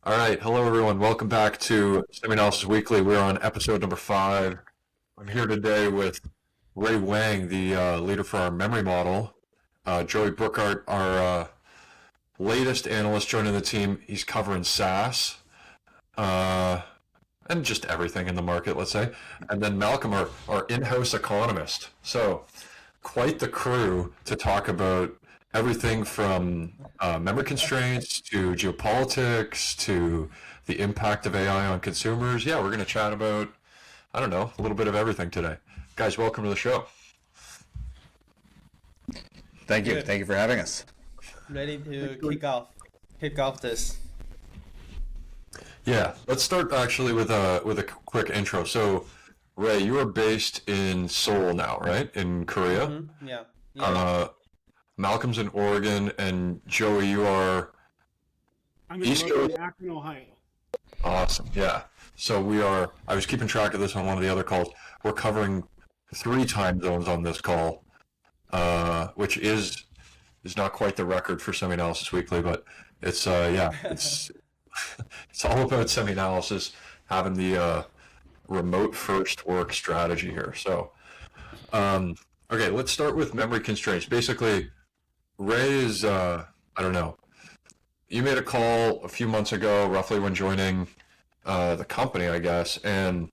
All right, hello everyone. Welcome back to SemiAnalysis Weekly. We're on episode number 5. I'm here today with Wang, the leader for our memory model. Joey Brookhart, our latest analyst joining the team. He's covering SaaS uh, and just everything in the market, let's say. And then Malcolm, our in-house economist. So quite the crew to talk about everything from memory constraints to geopolitics to the impact of AI on consumers. Yeah, we're going to chat about, I don't know, a little bit of everything today. Guys, welcome to the show. Thank you. Good. Thank you for having us. Ready to kick off this. Yeah, let's start actually with a quick intro. So, Ray, you are based in Seoul now, right? In Korea. Yeah. Yeah. Uh, Malcolm's in Oregon, and Joey, you are I'm in East Logan, Coast. Akron, Ohio. Awesome. Yeah. So we are, I was keeping track of this on one of the other calls. We're covering 3 time zones on this call, which is not quite the record for SemiAnalysis Weekly, but it's, yeah, it's all about SemiAnalysis having the remote first work strategy here. So, okay, let's start with memory constraints. Basically, Ray is, I don't know, you made a call a few months ago, roughly when joining the company, I guess, and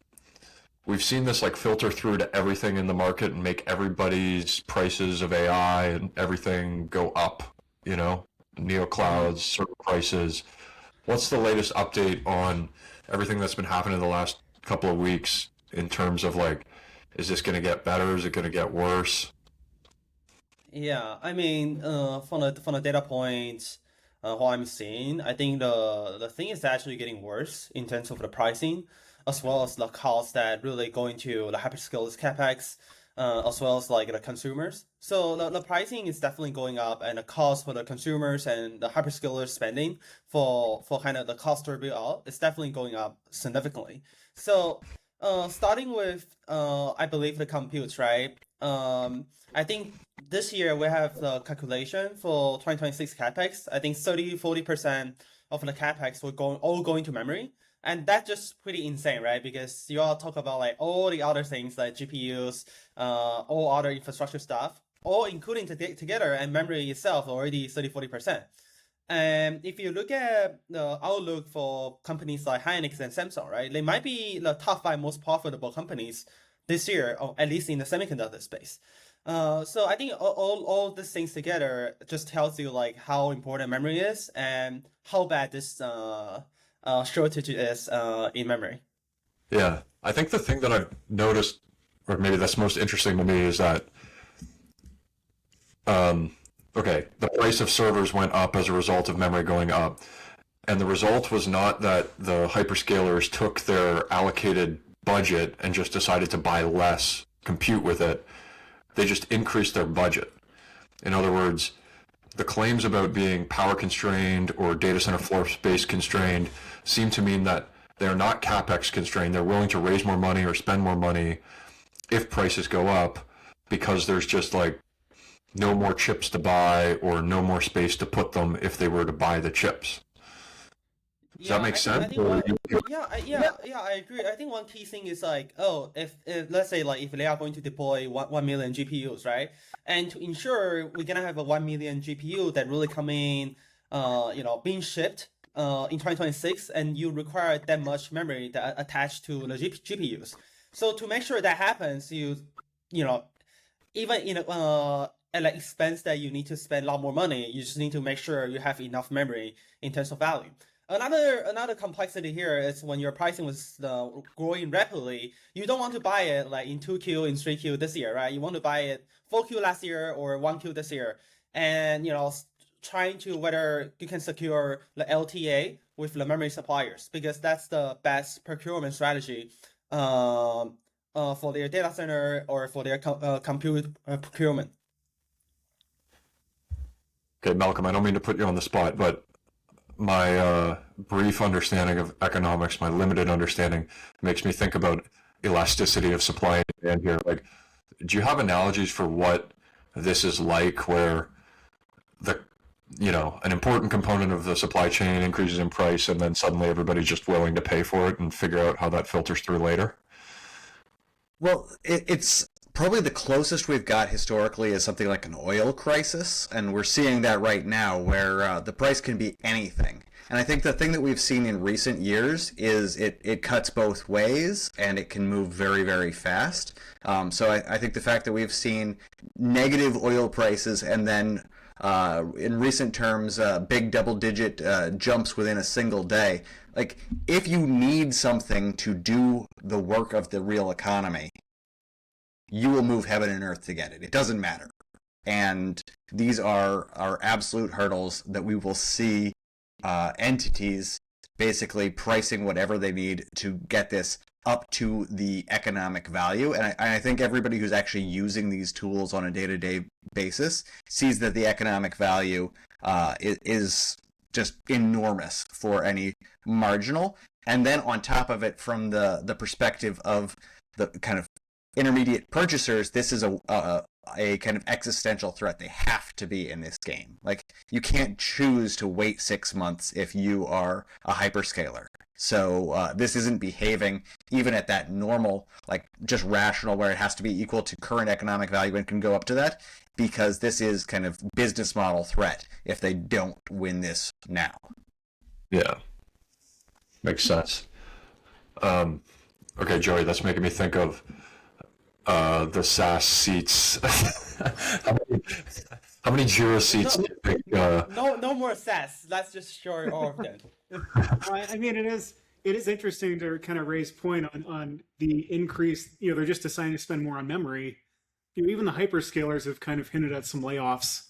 we've seen this like filter through to everything in the market and make everybody's prices of AI and everything go up, neo clouds, server prices. What's the latest update on everything that's been happening the last couple of weeks in terms of like, is this going to get better? Is it going to get worse? Yeah. I mean, from the data points, what I'm seeing, I think the thing is actually getting worse in terms of the pricing, as well as the cost that really go into the hyperscalers capex, as well as like the consumers. So the pricing is definitely going up, and the cost for the consumers and the hyperscaler spending for kind of the cost to build out is definitely going up significantly. So starting with I believe the compute, right? I think this year we have the calculation for 2026 capex. I think 30-40% of the capex will all going to memory. And that's just pretty insane, right? Because you all talk about like all the other things like GPUs, all other infrastructure stuff, all including together, and memory itself already 30-40%. And if you look at the outlook for companies like Hynix and Samsung, right, they might be the top 5 most profitable companies this year, or at least in the semiconductor space. So I think all these things together just tells you like how important memory is and how bad this shortage is in memory. Yeah. I think the thing that I've noticed, or maybe that's most interesting to me, is that okay, the price of servers went up as a result of memory going up. And the result was not that the hyperscalers took their allocated budget and just decided to buy less compute with it. They just increased their budget. In other words, the claims about being power constrained or data center floor space constrained seem to mean that they're not capex constrained. They're willing to raise more money or spend more money if prices go up because there's just like no more chips to buy or no more space to put them if they were to buy the chips. Does that make I sense? think I agree. I think one key thing is like, oh, if let's say like if they are going to deploy 1 million GPUs, right? And to ensure we're gonna have a 1 million GPU that really come in, being shipped in 2026, and you require that much memory that attached to the GPUs. So to make sure that happens, you know, even in at an expense that you need to spend a lot more money, you just need to make sure you have enough memory in terms of value. Another complexity here is when your pricing was growing rapidly, you don't want to buy it like in 2Q, in 3Q this year, right? You want to buy it 4Q last year or 1Q this year. And, trying to whether you can secure the LTA with the memory suppliers, because that's the best procurement strategy for their data center or for their compute procurement. Okay, Malcolm, I don't mean to put you on the spot, but my brief understanding of economics, my limited understanding, makes me think about elasticity of supply and demand here. Like, do you have analogies for what this is like, where the an important component of the supply chain increases in price, and then suddenly everybody's just willing to pay for it and figure out how that filters through later? Well, it's probably the closest we've got historically is something like an oil crisis, and we're seeing that right now where the price can be anything. And I think the thing that we've seen in recent years is it cuts both ways and it can move very, very fast. So I think the fact that we've seen negative oil prices and then in recent terms, big double-digit jumps within a single day. Like, if you need something to do the work of the real economy, you will move heaven and earth to get it. It doesn't matter. And these are absolute hurdles that we will see entities basically pricing whatever they need to get this up to the economic value. And I think everybody who's actually using these tools on a day-to-day basis sees that the economic value is just enormous for any marginal. And then on top of it, from the perspective of the kind of intermediate purchasers, this is a kind of existential threat. They have to be in this game. Like, you can't choose to wait 6 months if you are a hyperscaler. So this isn't behaving even at that normal, like just rational, where it has to be equal to current economic value and can go up to that, because this is kind of business model threat if they don't win this now. Yeah, makes sense. Okay, Joey, that's making me think of the SaaS seats. How many Jira seats do you think? No more SaaS. Let's just show all of them. I mean, it is interesting to kind of raise point on the increase. They're just deciding to spend more on memory. Even the hyperscalers have kind of hinted at some layoffs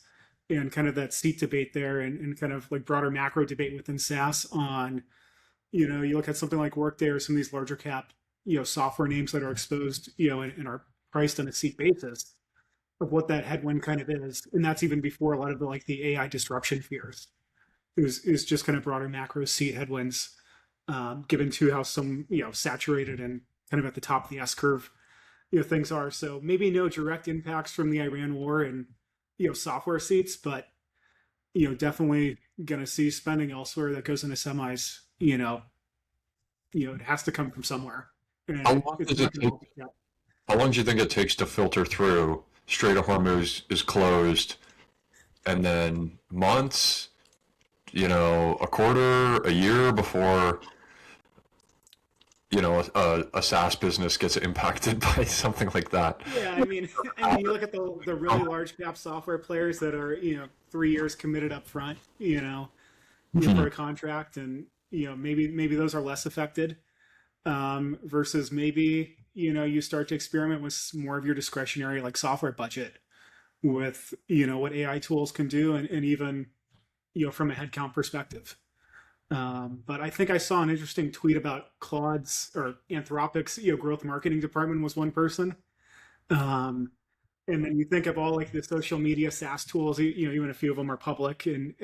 and kind of that seat debate there, and kind of like broader macro debate within SaaS on, you look at something like Workday or some of these larger cap, software names that are exposed, and are priced on a seat basis of what that headwind kind of is. And that's even before a lot of the AI disruption fears. Is just kind of broader macro seat headwinds, given to how some, saturated and kind of at the top of the S curve, things are. So maybe no direct impacts from the Iran war and, software seats, but, definitely going to see spending elsewhere that goes into semis, it has to come from somewhere. And How long does it take? How long do you think it takes to filter through? Strait of Hormuz is closed, and then months, a quarter, a year before, a SaaS business gets impacted by something like that. Yeah, I mean, you look at the really large cap software players that are 3 years committed up front, for a contract, and maybe those are less affected, versus maybe you start to experiment with more of your discretionary like software budget with what AI tools can do, and even from a headcount perspective. But I think I saw an interesting tweet about Claude's or Anthropic's growth marketing department was one person. And then you think of all like the social media SaaS tools, even a few of them are public, and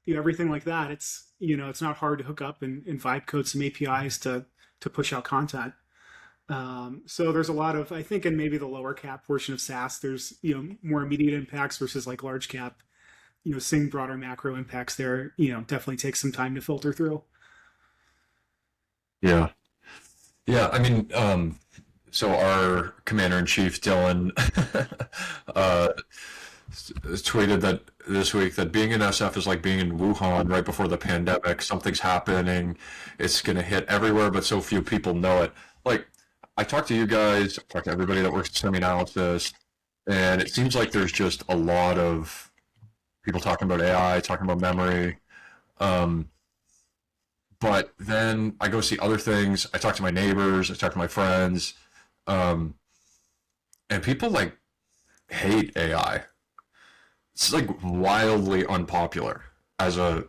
everything like that. It's it's not hard to hook up and vibe code some APIs to push out content. So there's a lot of, I think, in maybe the lower cap portion of SaaS, there's more immediate impacts versus like large cap. Seeing broader macro impacts there, definitely takes some time to filter through. Yeah. Yeah. I mean, so our commander-in-chief, Dylan, tweeted that this week that being in SF is like being in Wuhan right before the pandemic. Something's happening. It's going to hit everywhere, but so few people know it. Like, I talked to you guys, I talked to everybody that works at SemiAnalysis, and it seems like there's just a lot of people talking about AI, talking about memory. But then I go see other things. I talk to my neighbors, I talk to my friends, and people like hate AI. It's like wildly unpopular as a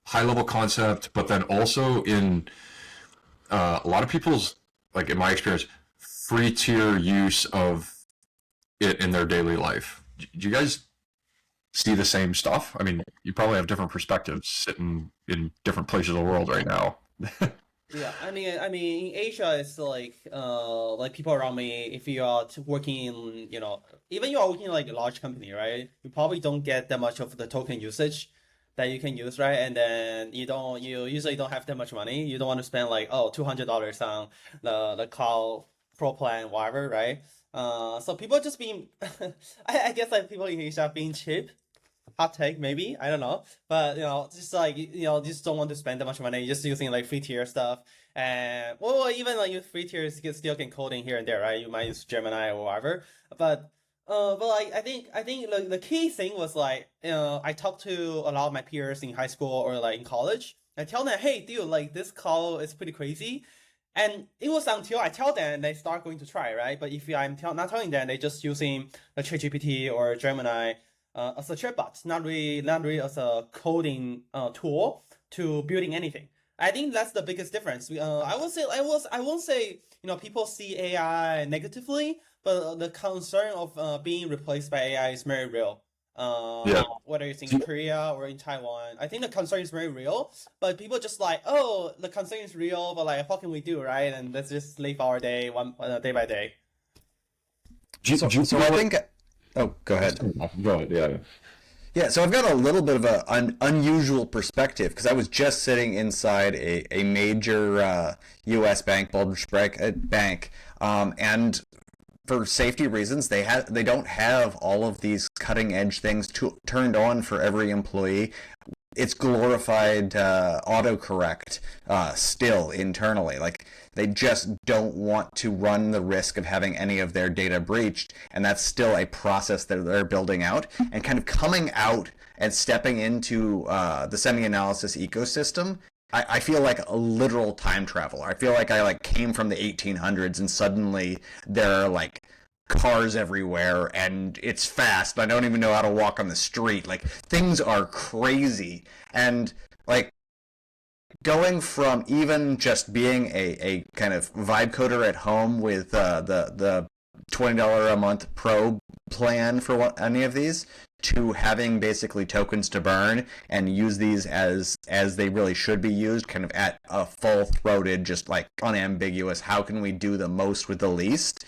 high level concept, but then also in a lot of people's, like in my experience, free tier use of it in their daily life. Do you guys see the same stuff? I mean, you probably have different perspectives sitting in different places of the world right now. Yeah, I mean, in Asia, it's like people around me, if you are working in, even you are working in like a large company, right? You probably don't get that much of the token usage that you can use, right? And then you usually don't have that much money. You don't want to spend like, oh, $200 on the cloud pro plan, whatever, right? So people just being, I guess like people in Asia being cheap, hot take maybe, I don't know, but just like just don't want to spend that much money, just using like free tier stuff. And well, even like with free tiers, you can still get coding here and there, right? You might use Gemini or whatever, but like I think like the key thing was like I talked to a lot of my peers in high school or like in college. I tell them, hey, dude, like this call is pretty crazy. And it was until I tell them they start going to try, right? But if I'm not telling them, they just using the ChatGPT or Gemini as a chatbot, not really as a coding tool to building anything. I think that's the biggest difference. I won't say people see AI negatively, but the concern of being replaced by AI is very real. Yeah. Whether it's in Korea or in Taiwan, I think the concern is very real. But people just like, oh, the concern is real, but like, what can we do, right? And let's just live our day day by day. So I think. Oh, go ahead. Go ahead. Yeah. Yeah, so I've got a little bit of an unusual perspective because I was just sitting inside a major U.S. bank, bulge bank, and for safety reasons, they don't have all of these cutting edge things turned on for every employee. It's glorified autocorrect still internally. Like they just don't want to run the risk of having any of their data breached, and that's still a process that they're building out and kind of coming out and stepping into the SemiAnalysis ecosystem. I feel like a literal time traveler. I feel like I came from the 1800s and suddenly there are like cars everywhere and it's fast. I don't even know how to walk on the street. Like things are crazy. And like going from even just being a kind of vibe coder at home with the $20 a month pro plan for any of these to having basically tokens to burn and use these as they really should be used, kind of at a full-throated, just like unambiguous, how can we do the most with the least?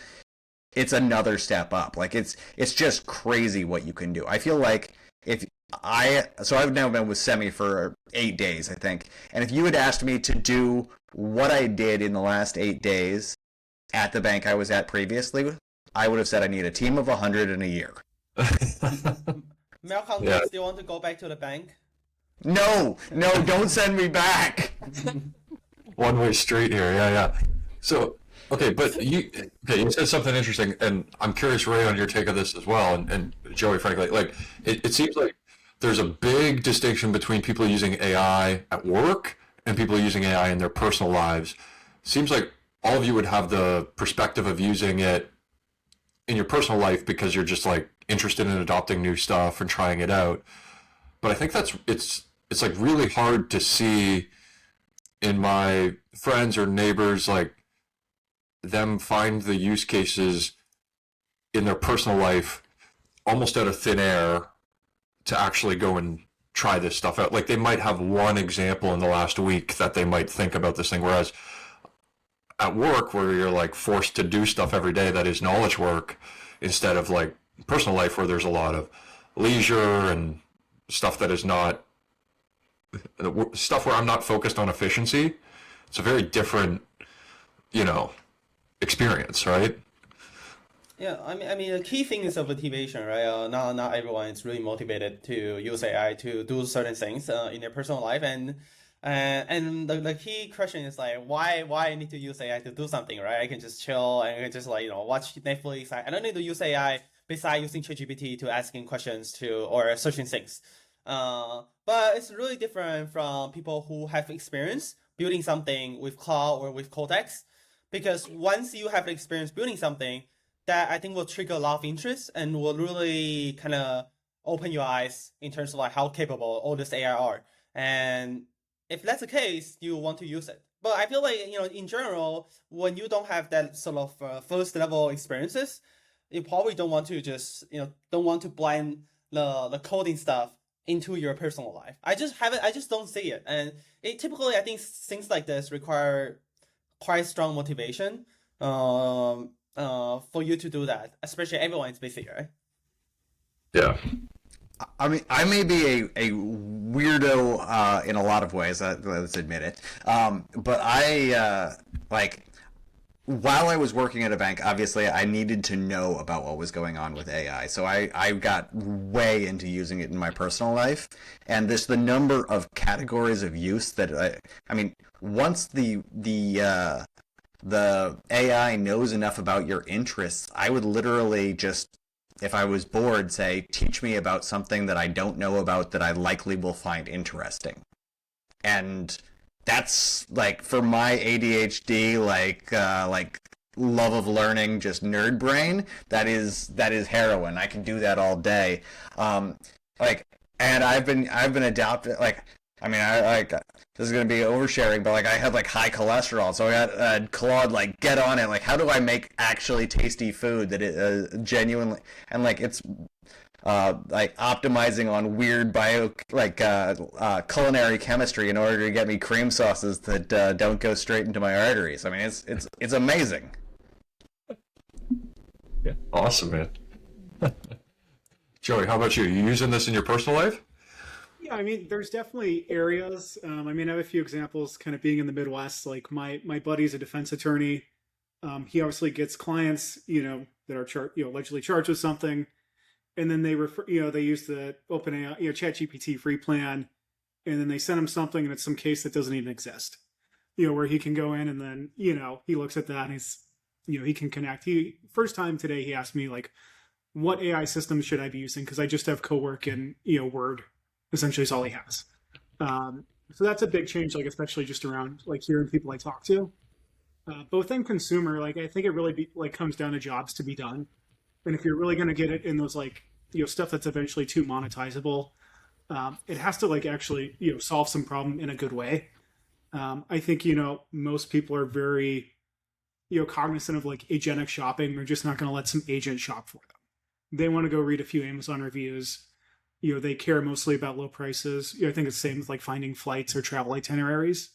It's another step up. Like it's just crazy what you can do. I feel like so I've now been with Semi for 8 days, I think. And if you had asked me to do what I did in the last 8 days at the bank I was at previously, I would have said I need a team of 100 in a year. Malcolm, do you still want to go back to the bank? No, don't send me back. One-way street here. Yeah. So, okay, but you said something interesting, and I'm curious, Ray, on your take of this as well, and Joey, frankly, like it seems like there's a big distinction between people using AI at work and people using AI in their personal lives. Seems like all of you would have the perspective of using it in your personal life because you're just like interested in adopting new stuff and trying it out. But I think it's like really hard to see in my friends or neighbors, like them find the use cases in their personal life almost out of thin air to actually go and try this stuff out. Like they might have one example in the last week that they might think about this thing, whereas at work where you're like forced to do stuff every day that is knowledge work instead of like personal life where there's a lot of leisure and stuff that is not stuff where I'm not focused on efficiency. It's a very different, experience, right? Yeah, I mean, the key thing is the motivation, right? Not everyone is really motivated to use AI to do certain things in their personal life, and the key question is like, why I need to use AI to do something, right? I can just chill and I can just watch Netflix. I don't need to use AI besides using ChatGPT to asking questions or searching things. But it's really different from people who have experience building something with cloud or with Cortex, because once you have experience building something, that I think will trigger a lot of interest and will really kind of open your eyes in terms of like how capable all this AI are. And if that's the case, you want to use it. But I feel like, in general, when you don't have that sort of first level experiences, you probably don't want to just, don't want to blend the coding stuff into your personal life. I just don't see it. And typically, I think things like this require quite strong motivation for you to do that, especially everyone is busy, right? Yeah. I mean, I may be a weirdo in a lot of ways. Let's admit it. But I like while I was working at a bank, obviously I needed to know about what was going on with AI. So I got way into using it in my personal life, and the number of categories of use that I mean, once the AI knows enough about your interests, I would literally just, if I was bored, say, teach me about something that I don't know about that I likely will find interesting. And that's like for my ADHD, like love of learning, just nerd brain. That is heroin. I can do that all day. Like, and I've been adapting. Like, I mean, I like this is gonna be oversharing, but like I had like high cholesterol, so I got Claude like get on it. Like, how do I make actually tasty food that it genuinely and like it's like optimizing on weird culinary chemistry in order to get me cream sauces that don't go straight into my arteries. I mean, it's amazing. Yeah, awesome, man. Joey, how about you? You using this in your personal life? Yeah, I mean, there's definitely areas. I mean, I have a few examples. Kind of being in the Midwest, like my buddy's a defense attorney. He obviously gets clients, that are allegedly charged with something, and then they refer, they use the OpenAI, ChatGPT free plan, and then they send him something, and it's some case that doesn't even exist. Where he can go in and then, he looks at that and he can connect. First time today he asked me like, what AI system should I be using? Because I just have Cowork and Word. Essentially, is all he has. So that's a big change, like especially just around like hearing people I talk to. But within consumer, like I think it really comes down to jobs to be done. And if you're really going to get it in those like stuff that's eventually too monetizable, it has to like actually solve some problem in a good way. I think most people are very cognizant of like agentic shopping. They're just not going to let some agent shop for them. They want to go read a few Amazon reviews. They care mostly about low prices. I think it's the same with like finding flights or travel itineraries.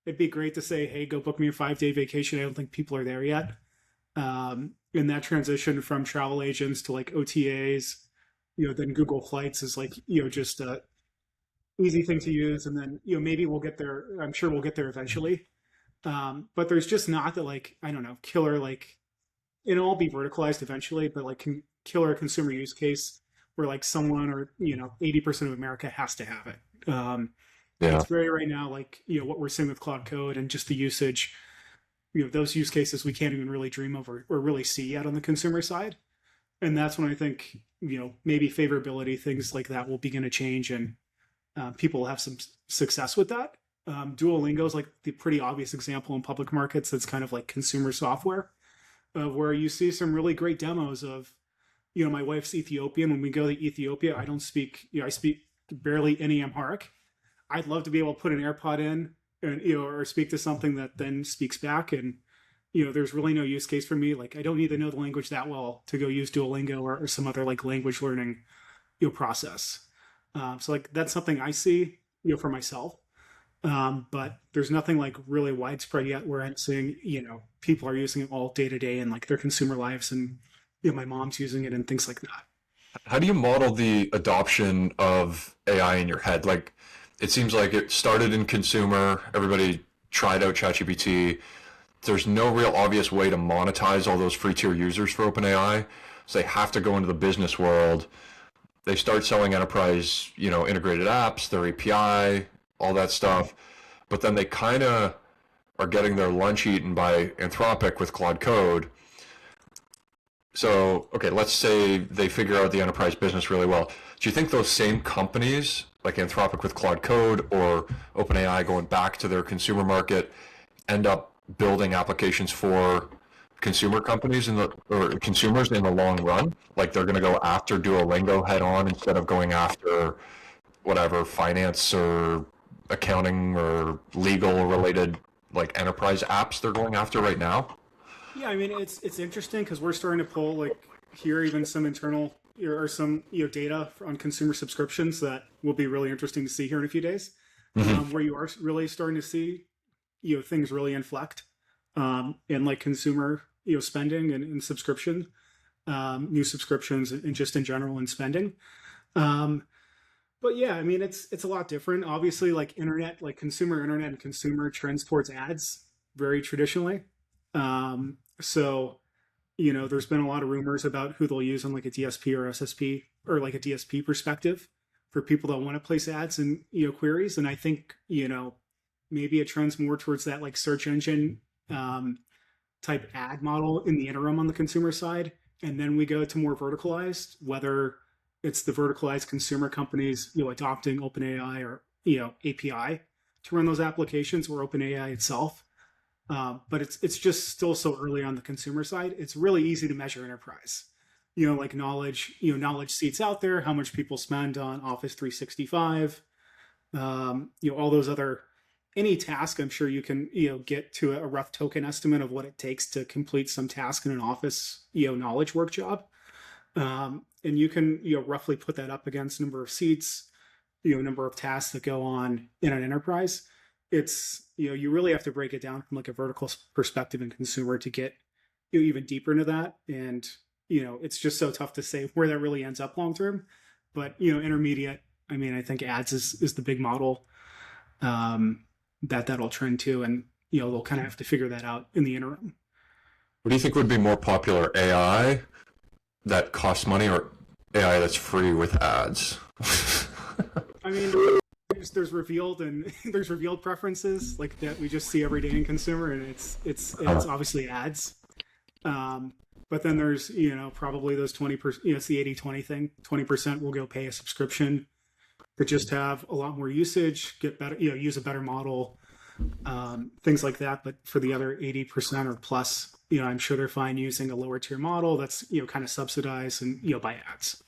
It'd be great to say, hey, go book me a 5-day vacation. I don't think people are there yet. And that transition from travel agents to like OTAs, then Google Flights is like, just a easy thing to use. And then, maybe we'll get there. I'm sure we'll get there eventually. But there's just not that like, I don't know, killer, like it'll all be verticalized eventually, but like killer consumer use case where like someone or 80% of America has to have it. Yeah. It's very right now like what we're seeing with Cloud Code and just the usage. Those use cases we can't even really dream of or really see yet on the consumer side, and that's when I think maybe favorability things like that will begin to change and people will have some success with that. Duolingo is like the pretty obvious example in public markets that's kind of like consumer software, where you see some really great demos of. My wife's Ethiopian. When we go to Ethiopia, I don't speak, I speak barely any Amharic. I'd love to be able to put an AirPod in and, or speak to something that then speaks back. And, there's really no use case for me. Like, I don't need to know the language that well to go use Duolingo or some other like language learning, process. So like, that's something I see, for myself. But there's nothing like really widespread yet where I'm seeing, people are using it all day to day in like their consumer lives and, my mom's using it and things like that. How do you model the adoption of AI in your head? Like, it seems like it started in consumer. Everybody tried out ChatGPT. There's no real obvious way to monetize all those free tier users for OpenAI. So they have to go into the business world. They start selling enterprise, integrated apps, their API, all that stuff. But then they kind of are getting their lunch eaten by Anthropic with Claude Code. So, okay, let's say they figure out the enterprise business really well. Do you think those same companies, like Anthropic with Claude Code or OpenAI going back to their consumer market, end up building applications for consumer companies or consumers in the long run? Like they're going to go after Duolingo head on instead of going after whatever finance or accounting or legal related like enterprise apps they're going after right now? Yeah, I mean it's interesting because we're starting to pull like here even some internal or some data on consumer subscriptions that will be really interesting to see here in a few days, where you are really starting to see things really inflect in like consumer spending and subscription, new subscriptions and just in general in spending. But yeah, I mean, it's a lot different. Obviously, like internet, like consumer internet and consumer trends towards ads very traditionally. So there's been a lot of rumors about who they'll use on like a DSP or SSP or like a DSP perspective for people that want to place ads and queries. And I think maybe it trends more towards that like search engine type ad model in the interim on the consumer side, and then we go to more verticalized, whether it's the verticalized consumer companies adopting OpenAI or API to run those applications, or OpenAI itself. But it's just still so early on the consumer side. It's really easy to measure enterprise. Like knowledge seats out there, how much people spend on Office 365, all those other, any task. I'm sure you can get to a rough token estimate of what it takes to complete some task in an Office knowledge work job. And you can roughly put that up against number of seats, number of tasks that go on in an enterprise. It's you really have to break it down from like a vertical perspective in consumer to get even deeper into that. And it's just so tough to say where that really ends up long term. But intermediate, I mean, I think ads is the big model that'll trend to, and they'll kind of have to figure that out in the interim. What do you think would be more popular, AI that costs money or AI that's free with ads? I mean, there's revealed preferences like that we just see every day in consumer, and it's obviously ads. But then there's probably those 20%. It's the 80-20 thing. 20% will go pay a subscription to just have a lot more usage, get better, use a better model, things like that. But for the other 80% or plus, I'm sure they're fine using a lower tier model that's kind of subsidized and by ads.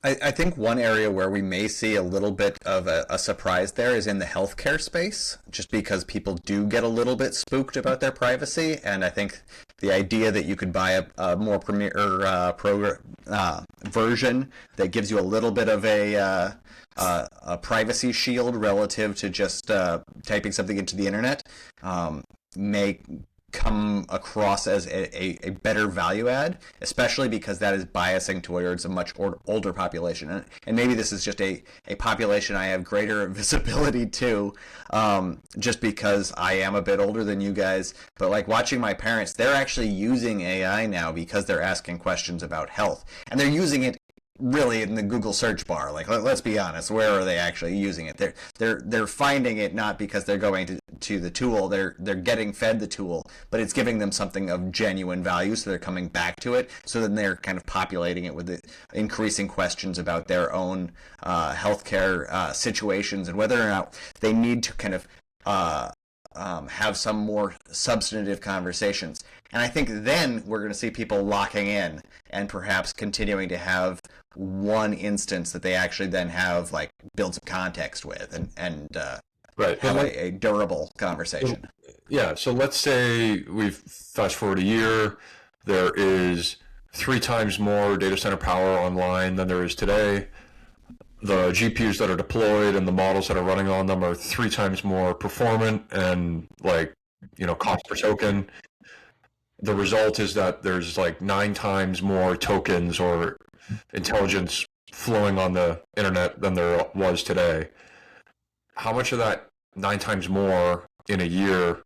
I think one area where we may see a little bit of a surprise there is in the healthcare space, just because people do get a little bit spooked about their privacy. And I think the idea that you could buy a more premier version that gives you a little bit of a privacy shield relative to just typing something into the internet may come across as a better value add, especially because that is biasing towards a much older population. And maybe this is just a population I have greater visibility to, just because I am a bit older than you guys. But like watching my parents, they're actually using AI now because they're asking questions about health. And they're using it really in the Google search bar. Like, let's be honest, where are they actually using it? They're finding it not because they're going to the tool. They're getting fed the tool, but it's giving them something of genuine value, so they're coming back to it. So then they're kind of populating it with increasing questions about their own healthcare situations and whether or not they need to kind of have some more substantive conversations. And I think then we're going to see people locking in and perhaps continuing to have one instance that they actually then have like build some context with and right. have a durable conversation. Yeah, so let's say we've fast forward a year, there is 3 times more data center power online than there is today. The GPUs that are deployed and the models that are running on them are 3 times more performant and cost per token. The result is that there's like 9 times more tokens or intelligence flowing on the internet than there was today. How much of that 9 times more in a year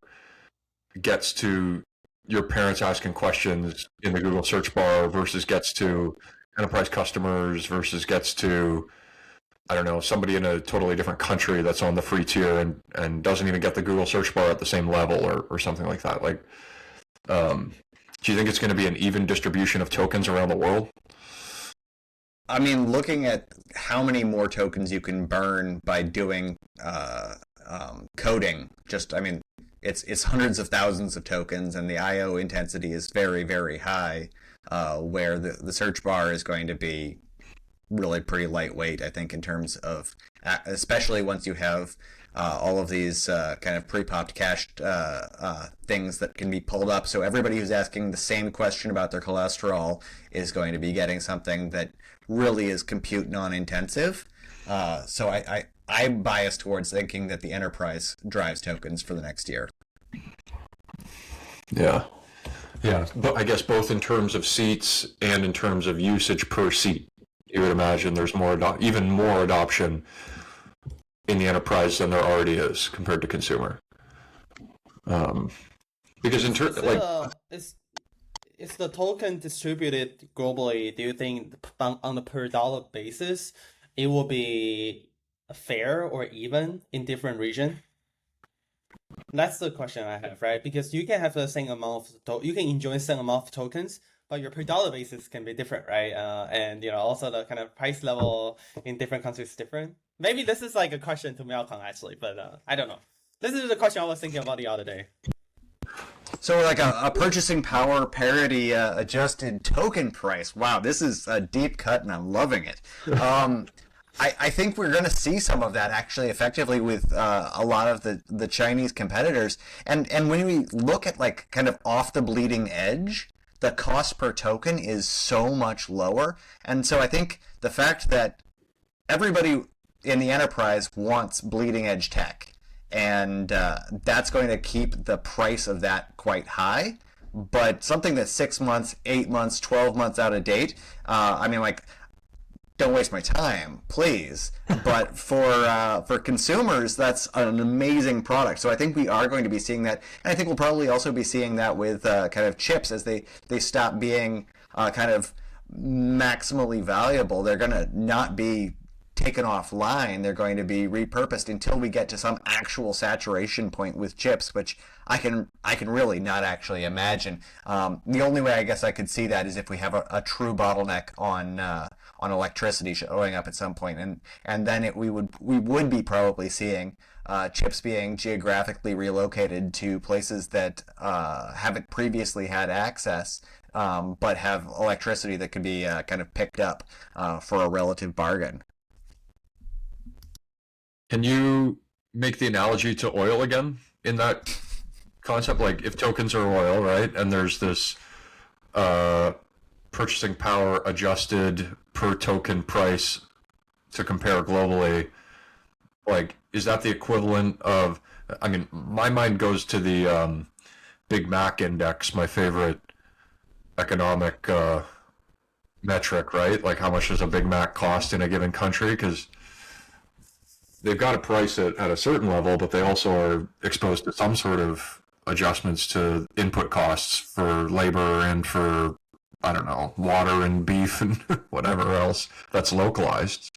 gets to your parents asking questions in the Google search bar versus gets to enterprise customers versus gets to, I don't know, somebody in a totally different country that's on the free tier and doesn't even get the Google search bar at the same level or something like that? Like, do you think it's going to be an even distribution of tokens around the world? I mean, looking at how many more tokens you can burn by doing coding, it's hundreds of thousands of tokens, and the I/O intensity is very, very high, where the search bar is going to be really pretty lightweight, I think, in terms of, especially once you have all of these kind of pre-popped cached things that can be pulled up. So everybody who's asking the same question about their cholesterol is going to be getting something that really is compute non-intensive. So I'm biased towards thinking that the enterprise drives tokens for the next year. Yeah. Yeah, but I guess both in terms of seats and in terms of usage per seat. you would imagine there's even more adoption in the enterprise than there already is compared to consumer. Because is the token distributed globally? Do you think on the per dollar basis, it will be fair or even in different region? That's the question I have, right? Because you can have the same amount of you can enjoy the same amount of tokens, but your per dollar basis can be different, right? And also the kind of price level in different countries is different. Maybe this is like a question to Malcolm actually, but I don't know. This is the question I was thinking about the other day. So like a purchasing power parity adjusted token price. Wow, this is a deep cut and I'm loving it. I think we're going to see some of that actually effectively with a lot of the Chinese competitors. And when we look at like kind of off the bleeding edge, the cost per token is so much lower. And so I think the fact that everybody in the enterprise wants bleeding edge tech, and that's going to keep the price of that quite high. But something that's 6 months, 8 months, 12 months out of date, I mean, like, don't waste my time, please. But for consumers, that's an amazing product. So I think we are going to be seeing that, and I think we'll probably also be seeing that with kind of chips as they stop being kind of maximally valuable. They're going to not be taken offline. They're going to be repurposed until we get to some actual saturation point with chips, which I can really not actually imagine. The only way I guess I could see that is if we have a true bottleneck on electricity showing up at some point, and then we would be probably seeing chips being geographically relocated to places that haven't previously had access, but have electricity that could be kind of picked up for a relative bargain. Can you make the analogy to oil again in that concept? Like if tokens are oil, right, and there's this purchasing power adjusted per token price to compare globally, like is that the equivalent of, I mean, my mind goes to the Big Mac index, my favorite economic metric, right? Like how much does a Big Mac cost in a given country? Because they've got to price it at a certain level, but they also are exposed to some sort of adjustments to input costs for labor and for, I don't know, water and beef and whatever else that's localized.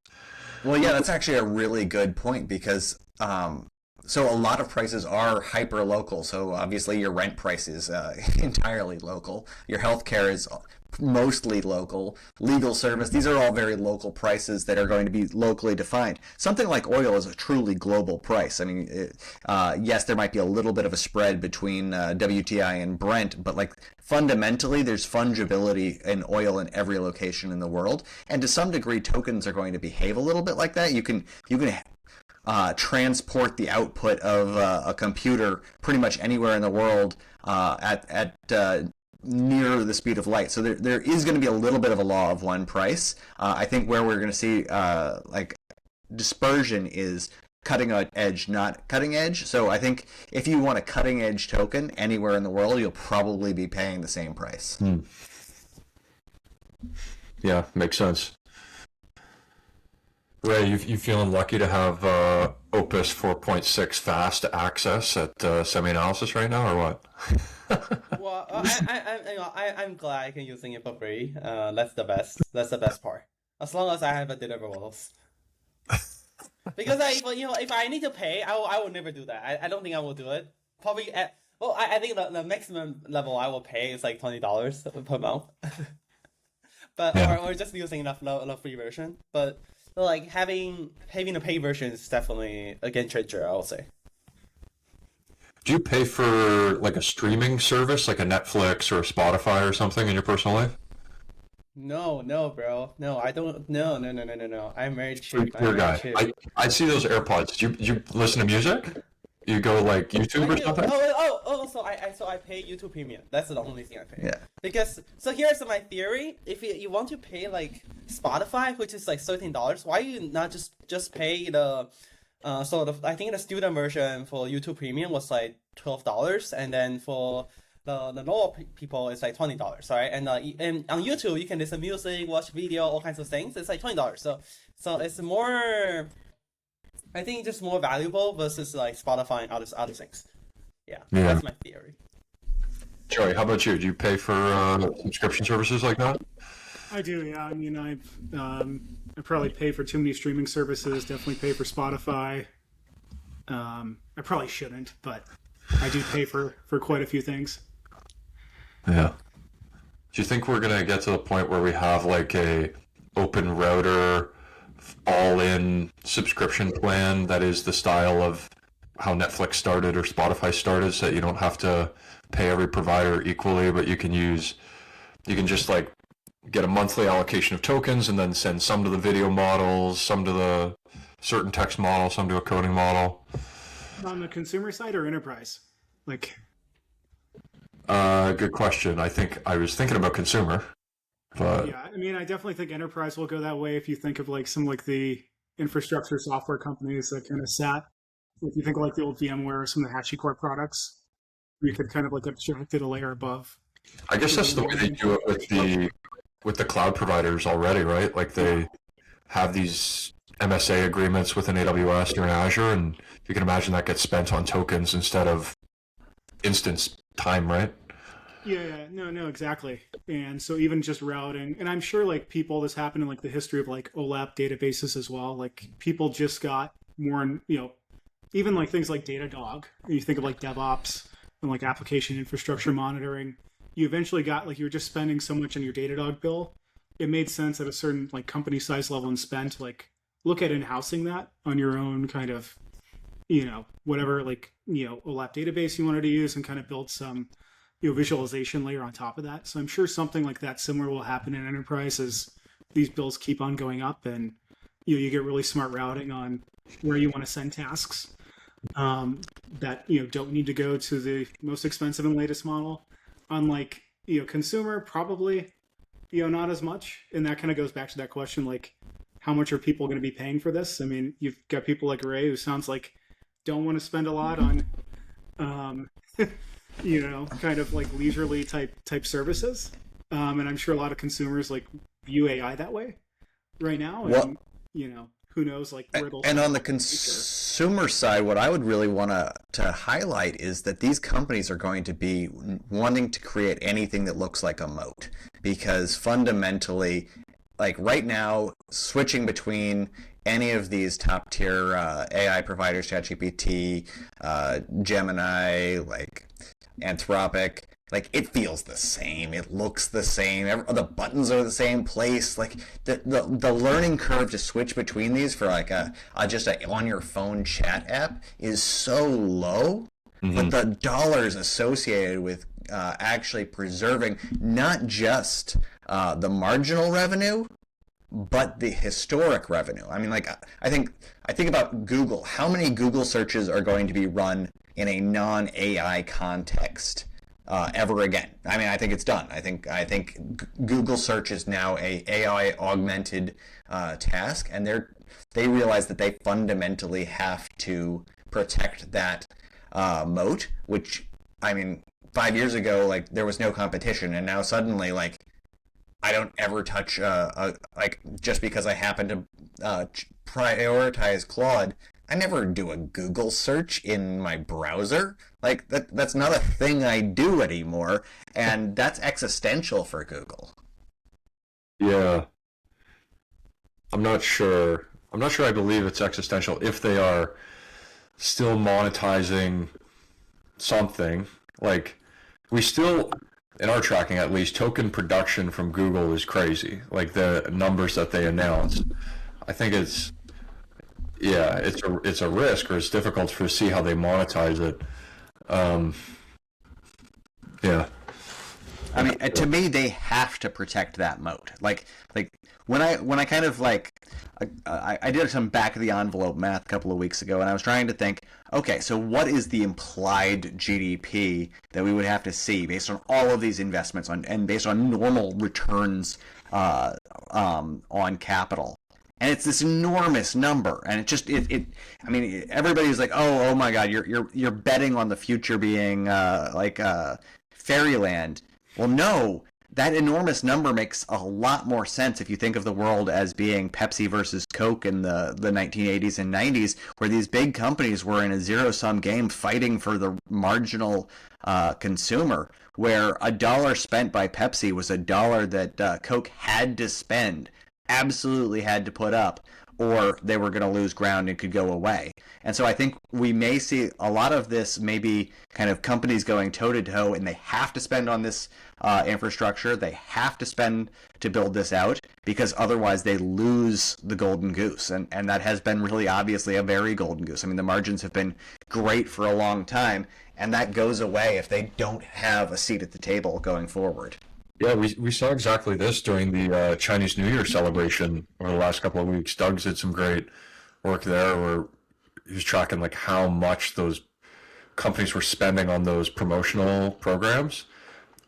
Well, yeah, that's actually a really good point because so a lot of prices are hyper local. So obviously your rent price is entirely local. Your healthcare is mostly local. Legal service, these are all very local prices that are going to be locally defined. Something like oil is a truly global price. I mean, yes, there might be a little bit of a spread between WTI and Brent, but like fundamentally, there's fungibility in oil in every location in the world, and to some degree, tokens are going to behave a little bit like that. You can transport the output of a computer pretty much anywhere in the world at near the speed of light. So there is going to be a little bit of a law of one price. I think where we're going to see like dispersion is cutting edge, not cutting edge. So I think if you want a cutting edge token anywhere in the world, you'll probably be paying the same price. Yeah, makes sense. Ray, you feeling lucky to have Opus 4.6 fast access at SemiAnalysis right now, or what? Well, I'm glad I can using it for free. That's the best. That's the best part. As long as I have a deliverables. Because if I need to pay, I will never do that. I don't think I will do it. Probably I think the maximum level I will pay is like $20 per month. But Yeah. or just using the free version. But like having a paid version is definitely a game changer, I would say. Do you pay for like a streaming service, like a Netflix or a Spotify or something in your personal life? No, bro. No, I don't. No. I'm very cheap. You're a guy. I see those AirPods. Do you listen to music? You go like YouTube or something? So I pay YouTube Premium. That's the only thing I pay. Yeah. Because so here's my theory: if you want to pay like Spotify, which is like $13, why you not just pay the I think the student version for YouTube Premium was like $12, and then for the lower people it's like $20, right? And on YouTube you can listen to music, watch video, all kinds of things. It's like $20. So it's more, I think, just more valuable versus like Spotify and other things. Yeah, that's my theory. Joey, how about you? Do you pay for subscription services like that? I do, yeah. I mean, I probably pay for too many streaming services. Definitely pay for Spotify. I probably shouldn't, but I do pay for quite a few things. Yeah. Do you think we're gonna get to the point where we have like a open router, all-in subscription plan that is the style of how Netflix started or Spotify started, so that you don't have to pay every provider equally, but you can just like get a monthly allocation of tokens and then send some to the video models, some to the certain text model, some to a coding model? On the consumer side or enterprise? Like, good question. I was thinking about consumer, but yeah, I mean, I definitely think enterprise will go that way. If you think of like some like the infrastructure software companies that kind of sat, if you think of like the old VMware or some of the HashiCorp products, we could kind of like abstract it a layer above. I guess that's the way they do it with the cloud providers already, right? Like they have these MSA agreements with an AWS or an Azure, and you can imagine that gets spent on tokens instead of instance time, right? Yeah, no, exactly. And so even just routing, and I'm sure like this happened in like the history of like OLAP databases as well. Like people just got more, even like things like Datadog. You think of like DevOps and like application infrastructure monitoring. You eventually got like you were just spending so much on your Datadog bill. It made sense at a certain like company size level and spend to like look at in-housing that on your own kind of, whatever like, OLAP database you wanted to use and kind of build some, visualization layer on top of that. So I'm sure something like that similar will happen in enterprise as these bills keep on going up and, you get really smart routing on where you want to send tasks that, don't need to go to the most expensive and latest model. Unlike, consumer, probably, not as much. And that kind of goes back to that question, like, how much are people going to be paying for this? I mean, you've got people like Ray who sounds like don't want to spend a lot on, kind of like leisurely type services. And I'm sure a lot of consumers like view AI that way right now. And, who knows, like where they'll. And on the consumer side, what I would really want to highlight is that these companies are going to be wanting to create anything that looks like a moat, because fundamentally, like right now, switching between any of these top tier AI providers, ChatGPT, Gemini, like Anthropic, like it feels the same, it looks the same, the buttons are the same place. Like the learning curve to switch between these for like just a on your phone chat app is so low. But the dollars associated with actually preserving not just the marginal revenue, but the historic revenue. I mean, like I think about Google. How many Google searches are going to be run in a non-AI context ever again? I mean, I think it's done. I think Google search is now a AI augmented task, and they realize that they fundamentally have to protect that moat. Which, I mean, 5 years ago, like there was no competition, and now suddenly, like I don't ever touch like just because I happen to prioritize Claude. I never do a Google search in my browser. Like that's not a thing I do anymore, and that's existential for Google. Yeah. I'm not sure I believe it's existential if they are still monetizing something. Like we still, in our tracking at least, token production from Google is crazy. Like the numbers that they announced. I think it's a risk, or it's difficult to see how they monetize it. Yeah. I mean, to me, they have to protect that moat. Like when I kind of like, I did some back of the envelope math a couple of weeks ago, and I was trying to think, okay, so what is the implied GDP that we would have to see based on all of these investments and based on normal returns on capital? And it's this enormous number, and I mean, everybody's like, oh my God, you're betting on the future being fairyland. Well, no, that enormous number makes a lot more sense if you think of the world as being Pepsi versus Coke in the 1980s and 90s, where these big companies were in a zero-sum game fighting for the marginal consumer, where a dollar spent by Pepsi was a dollar that Coke had to spend, absolutely had to put up, or they were going to lose ground and could go away. And so I think we may see a lot of this, maybe kind of companies going toe-to-toe, and they have to spend on this infrastructure. They have to spend to build this out, because otherwise they lose the golden goose. And that has been really obviously a very golden goose. I mean, the margins have been great for a long time, and that goes away if they don't have a seat at the table going forward. Yeah, we saw exactly this during the Chinese New Year celebration over the last couple of weeks. Doug did some great work there where he was tracking like how much those companies were spending on those promotional programs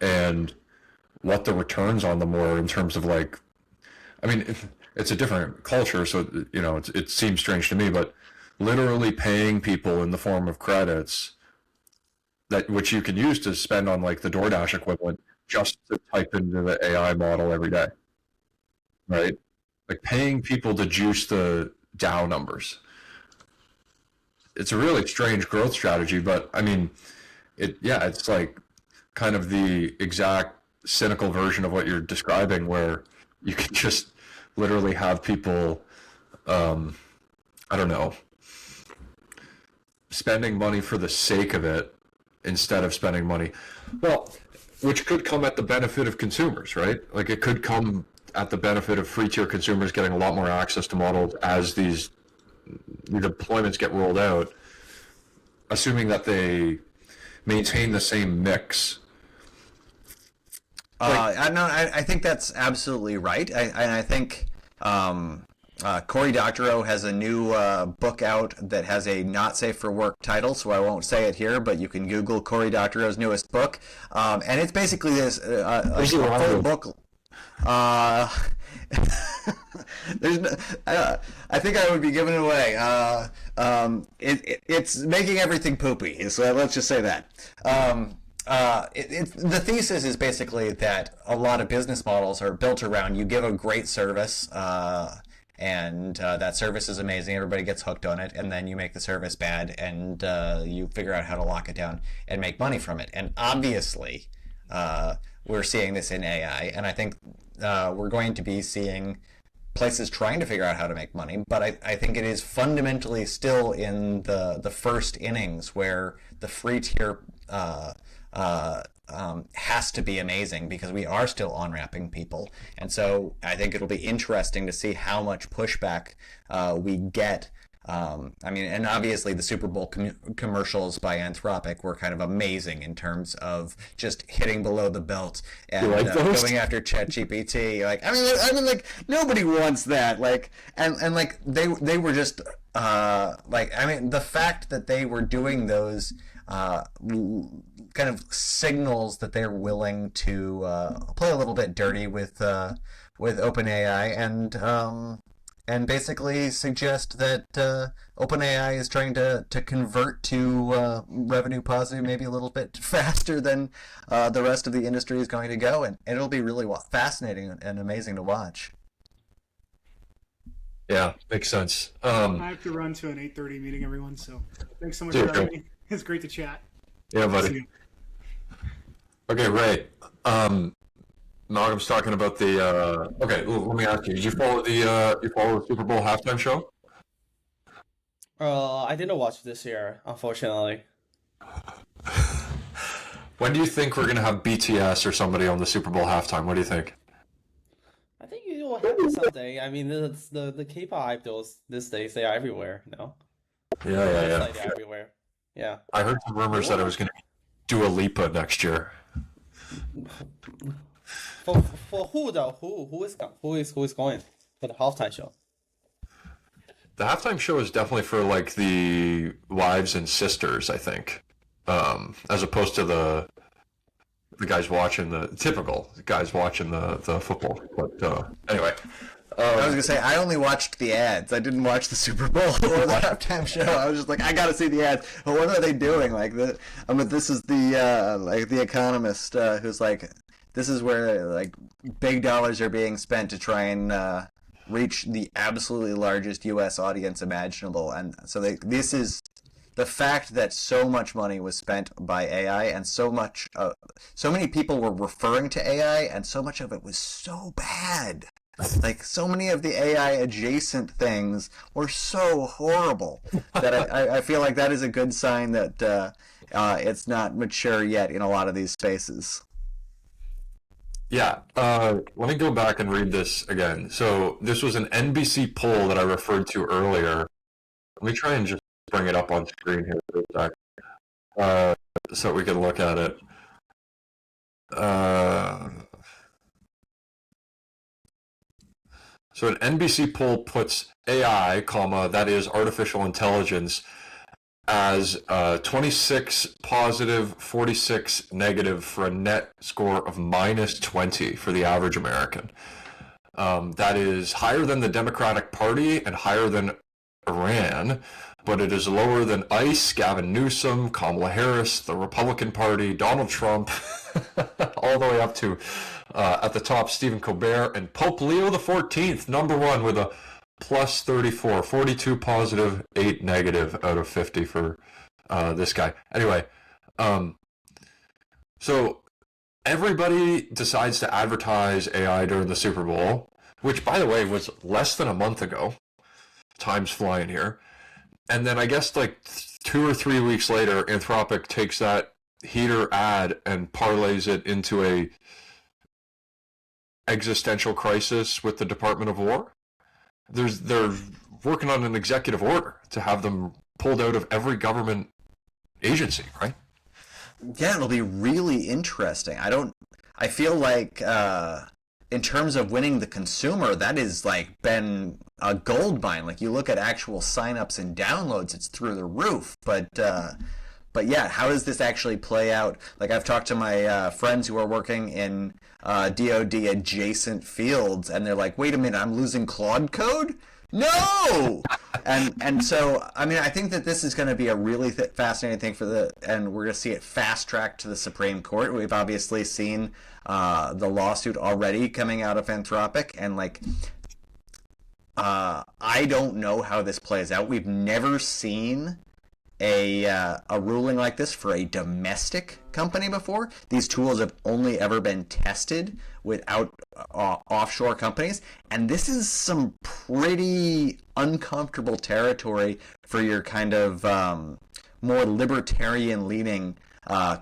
and what the returns on them were in terms of like, I mean, it's a different culture, so you know it seems strange to me, but literally paying people in the form of credits that which you can use to spend on like the DoorDash equivalent just to type into the AI model every day, right? Like paying people to juice the Dow numbers. It's a really strange growth strategy, but I mean, it's like kind of the exact cynical version of what you're describing, where you can just literally have people, I don't know, spending money for the sake of it instead of spending money. Well, which could come at the benefit of consumers, right? Like it could come at the benefit of free tier consumers getting a lot more access to models as these deployments get rolled out, assuming that they maintain the same mix. I think that's absolutely right. I think Cory Doctorow has a new book out that has a not safe for work title, so I won't say it here, but you can Google Cory Doctorow's newest book, and it's basically this a full book. There's no, I think I would be giving it away. It's making everything poopy, so let's just say that. The thesis is basically that a lot of business models are built around you give a great service, and that service is amazing, everybody gets hooked on it, and then you make the service bad, and you figure out how to lock it down and make money from it. And obviously, we're seeing this in AI, and I think we're going to be seeing places trying to figure out how to make money, but I think it is fundamentally still in the first innings, where the free tier has to be amazing, because we are still on-ramping people. And so I think it'll be interesting to see how much pushback we get. I mean, and obviously the Super Bowl commercials by Anthropic were kind of amazing in terms of just hitting below the belt and going after ChatGPT. Like, I mean, like nobody wants that. Like, and like they were just like, I mean, the fact that they were doing those kind of signals that they're willing to play a little bit dirty with OpenAI and basically suggest that OpenAI is trying to convert to revenue positive maybe a little bit faster than the rest of the industry is going to go, and it'll be really fascinating and amazing to watch. Yeah, makes sense. I have to run to an 8:30 meeting, everyone, so thanks so much for having me. It's great to chat. Yeah, buddy. Okay, Ray. Malcolm's talking about the. Okay, let me ask you. Did you follow the Super Bowl halftime show? I didn't watch this year, unfortunately. When do you think we're gonna have BTS or somebody on the Super Bowl halftime? What do you think? I think it will happen someday. I mean, it's the K-pop idols these days, they are everywhere, no? Yeah. Like they're everywhere. Yeah. I heard some rumors that it was gonna be Dua Lipa next year. For who though? Who is going for the halftime show? The halftime show is definitely for like the wives and sisters, I think, as opposed to the guys watching the typical guys watching the football. But anyway, I was gonna say I only watched the ads. I didn't watch the Super Bowl or the halftime show. I was just like, I gotta see the ads. But what are they doing? Like the, I mean, this is the like the Economist who's like, this is where like big dollars are being spent to try and reach the absolutely largest U.S. audience imaginable. And so this is the fact that so much money was spent by AI and so many people were referring to AI and so much of it was so bad. Like so many of the AI adjacent things were so horrible that I feel like that is a good sign that it's not mature yet in a lot of these spaces. Yeah, let me go back and read this again. So this was an NBC poll that I referred to earlier. Let me try and just bring it up on screen here for a sec, so we can look at it. So an NBC poll puts AI, comma, that is artificial intelligence, as 26 positive, 46 negative for a net score of -20 for the average American. That is higher than the Democratic Party and higher than Iran, but it is lower than ICE, Gavin Newsom, Kamala Harris, the Republican Party, Donald Trump, all the way up to, at the top, Stephen Colbert and Pope Leo XIV, #1 with a plus 34, 42 positive, 8 negative out of 50 for this guy. Anyway, so everybody decides to advertise AI during the Super Bowl, which, by the way, was less than a month ago. Time's flying here. And then I guess like 2 or 3 weeks later, Anthropic takes that heater ad and parlays it into a existential crisis with the Department of War. They're working on an executive order to have them pulled out of every government agency, right? Yeah, it'll be really interesting. I feel like in terms of winning the consumer, that has like been a gold mine. Like you look at actual signups and downloads, it's through the roof. But yeah, how does this actually play out? Like I've talked to my friends who are working in DoD adjacent fields, and they're like, "Wait a minute, I'm losing Claude code? No!" and so I mean, I think that this is going to be a really fascinating thing and we're going to see it fast tracked to the Supreme Court. We've obviously seen the lawsuit already coming out of Anthropic, and like I don't know how this plays out. We've never seen a ruling like this for a domestic company before. These tools have only ever been tested without offshore companies, and this is some pretty uncomfortable territory for your kind of more libertarian-leaning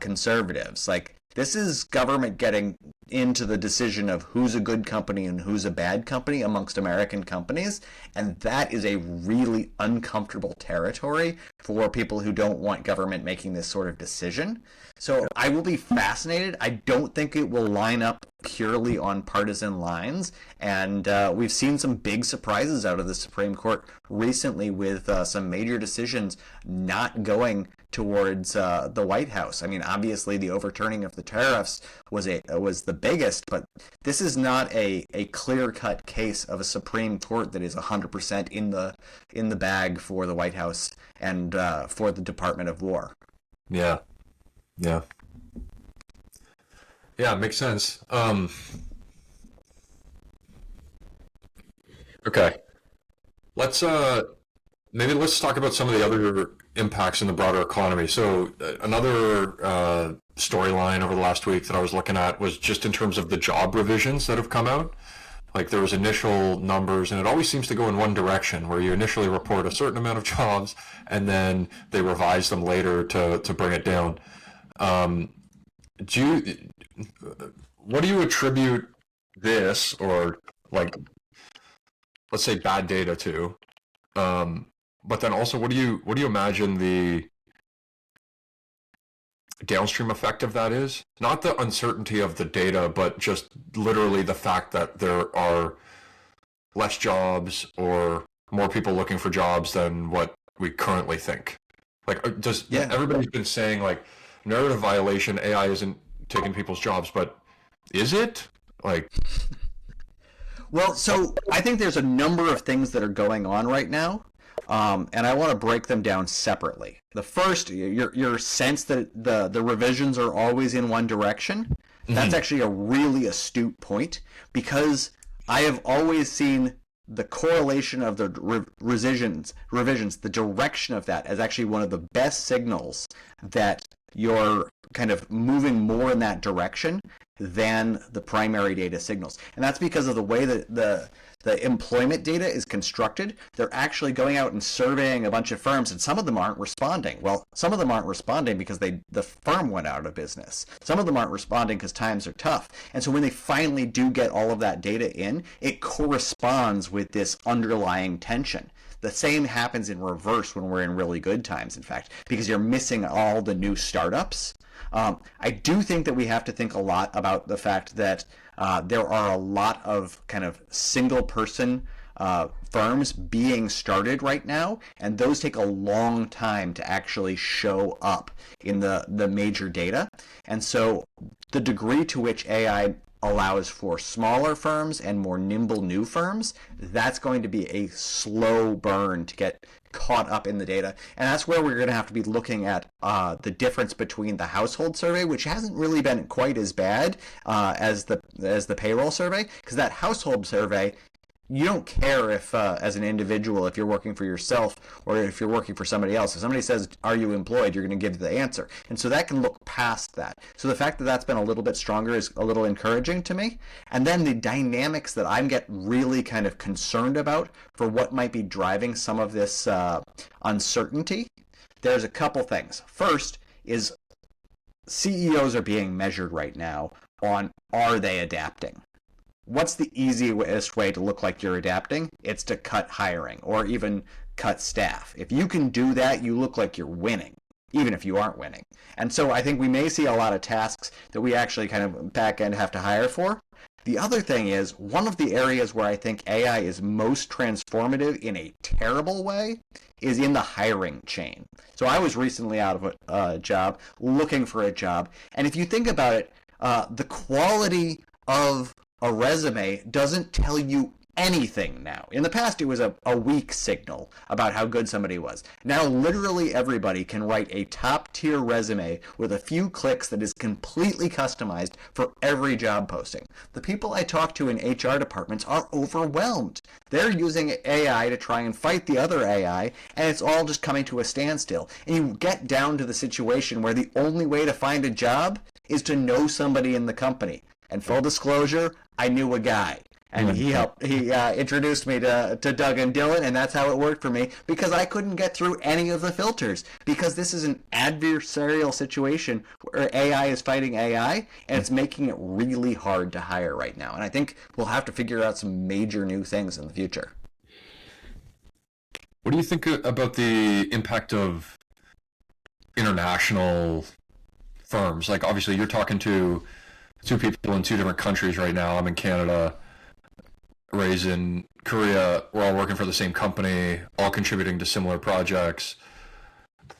conservatives. Like, this is government getting into the decision of who's a good company and who's a bad company amongst American companies, and that is a really uncomfortable territory for people who don't want government making this sort of decision. So I will be fascinated. I don't think it will line up purely on partisan lines, and we've seen some big surprises out of the Supreme Court recently with some major decisions not going towards the White House. I mean, obviously the overturning of the tariffs was the biggest, but this is not a clear-cut case of a Supreme Court that is 100% in the bag for the White House and for the Department of War. Yeah. Makes sense. Okay. Let's talk about some of the other impacts in the broader economy. So another storyline over the last week that I was looking at was just in terms of the job revisions that have come out. Like, there was initial numbers, and it always seems to go in one direction, where you initially report a certain amount of jobs and then they revise them later to bring it down. What do you attribute this, or like, let's say, bad data to? But then also, what do you imagine the downstream effect of that is? Not the uncertainty of the data, but just literally the fact that there are less jobs or more people looking for jobs than what we currently think. Like, everybody's been saying, like, narrative violation, AI isn't taking people's jobs, but is it? Like, Well, so I think there's a number of things that are going on right now, and I want to break them down separately. The first, your sense that the revisions are always in one direction, that's actually a really astute point, because I have always seen the correlation of the revisions, the direction of that, as actually one of the best signals that you're kind of moving more in that direction than the primary data signals. And that's because of the way that the employment data is constructed. They're actually going out and surveying a bunch of firms, and some of them aren't responding. Well, some of them aren't responding because the firm went out of business. Some of them aren't responding because times are tough. And so when they finally do get all of that data in, it corresponds with this underlying tension. The same happens in reverse when we're in really good times, in fact, because you're missing all the new startups. I do think that we have to think a lot about the fact that there are a lot of kind of single-person firms being started right now, and those take a long time to actually show up in the major data. And so the degree to which AI allows for smaller firms and more nimble new firms, that's going to be a slow burn to get caught up in the data. And that's where we're going to have to be looking at the difference between the household survey, which hasn't really been quite as bad as the payroll survey, because that household survey, you don't care if, as an individual, if you're working for yourself or if you're working for somebody else. If somebody says, "Are you employed?" you're going to give the answer. And so that can look past that. So the fact that that's been a little bit stronger is a little encouraging to me. And then the dynamics that I'm getting really kind of concerned about for what might be driving some of this uncertainty, there's a couple things. First is CEOs are being measured right now on, are they adapting? What's the easiest way to look like you're adapting? It's to cut hiring or even cut staff. If you can do that, you look like you're winning, even if you aren't winning. And so I think we may see a lot of tasks that we actually kind of back end have to hire for. The other thing is, one of the areas where I think AI is most transformative in a terrible way is in the hiring chain. So I was recently out of a job, looking for a job, and if you think about it, the quality of a resume doesn't tell you anything now. In the past, it was a weak signal about how good somebody was. Now, literally everybody can write a top-tier resume with a few clicks that is completely customized for every job posting. The people I talk to in HR departments are overwhelmed. They're using AI to try and fight the other AI, and it's all just coming to a standstill. And you get down to the situation where the only way to find a job is to know somebody in the company. And full disclosure, I knew a guy, and he introduced me to Doug and Dylan, and that's how it worked for me, because I couldn't get through any of the filters, because this is an adversarial situation where AI is fighting AI, and it's making it really hard to hire right now. And I think we'll have to figure out some major new things in the future. What do you think about the impact of international firms? Like, obviously, you're talking to two people in two different countries right now. I'm in Canada, Ray's in Korea. We're all working for the same company, all contributing to similar projects.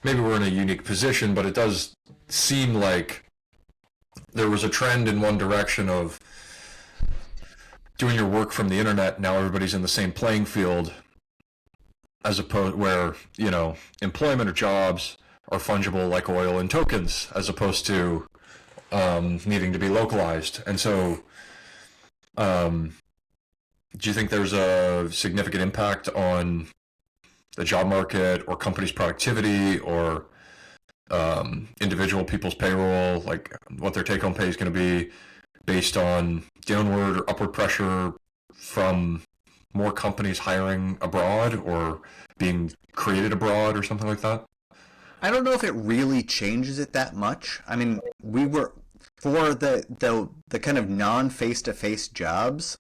Maybe we're in a unique position, but it does seem like there was a trend in one direction of doing your work from the internet. Now everybody's in the same playing field, as opposed where, you know, employment or jobs are fungible like oil and tokens, as opposed to needing to be localized. And so do you think there's a significant impact on the job market or companies' productivity or individual people's payroll, like what their take-home pay is going to be based on downward or upward pressure from more companies hiring abroad or being created abroad or something like that? I don't know if it really changes it that much. I mean, we were, for the kind of non-face-to-face jobs,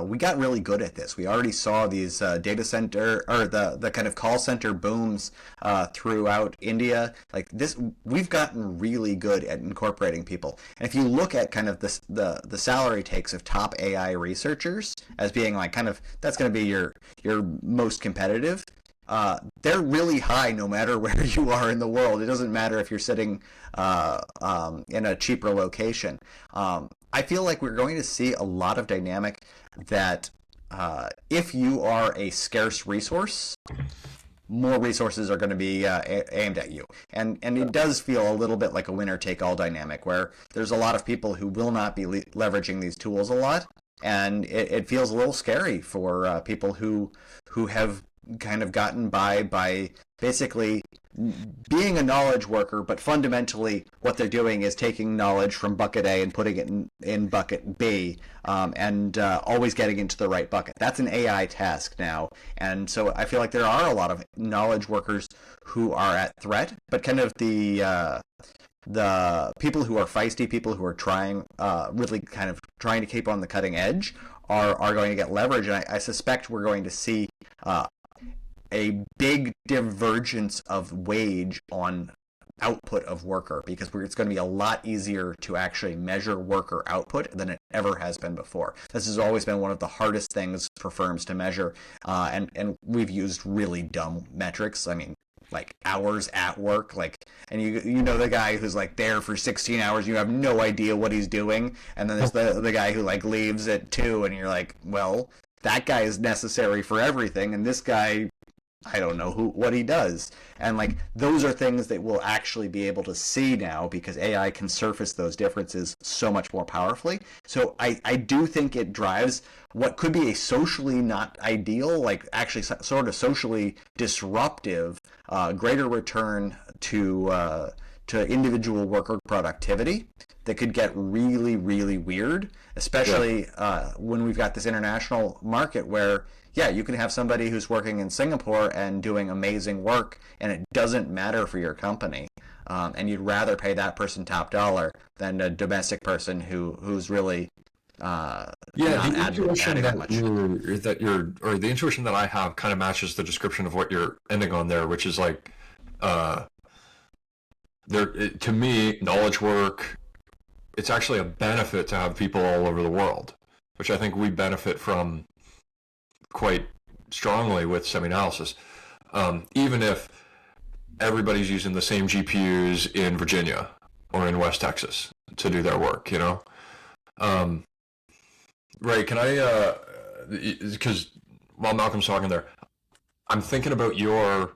we got really good at this. We already saw these data center, or the kind of call center booms throughout India. Like this, we've gotten really good at incorporating people. And if you look at kind of the salary takes of top AI researchers as being like kind of, that's going to be your most competitive, they're really high no matter where you are in the world. It doesn't matter if you're sitting in a cheaper location. I feel like we're going to see a lot of dynamic that if you are a scarce resource, more resources are going to be aimed at you. And it does feel a little bit like a winner-take-all dynamic, where there's a lot of people who will not be leveraging these tools a lot, and it feels a little scary for people who have kind of gotten by basically being a knowledge worker, but fundamentally what they're doing is taking knowledge from bucket A and putting it in bucket B, and always getting into the right bucket. That's an AI task now. And so I feel like there are a lot of knowledge workers who are at threat, but kind of the people who are feisty, people who are trying, really kind of trying to keep on the cutting edge are going to get leverage. And I suspect we're going to see a big divergence of wage on output of worker, because it's going to be a lot easier to actually measure worker output than it ever has been before. This has always been one of the hardest things for firms to measure, and we've used really dumb metrics. I mean, like hours at work, and you know the guy who's like there for 16 hours, you have no idea what he's doing, and then there's the guy who like leaves at 2, and you're like, well, that guy is necessary for everything, and this guy, I don't know what he does. And like those are things that we'll actually be able to see now, because AI can surface those differences so much more powerfully. So I do think it drives what could be a socially not ideal, like actually sort of socially disruptive, greater return to individual worker productivity that could get really, really weird, especially when we've got this international market where, yeah, you can have somebody who's working in Singapore and doing amazing work, and it doesn't matter for your company, and you'd rather pay that person top dollar than a domestic person who's really the intuition or the intuition that I have kind of matches the description of what you're ending on there, which is like, to me, knowledge work, it's actually a benefit to have people all over the world, which I think we benefit from quite strongly with SemiAnalysis, even if everybody's using the same GPUs in Virginia or in West Texas to do their work, you know? Ray, can I, because while Malcolm's talking there, I'm thinking about your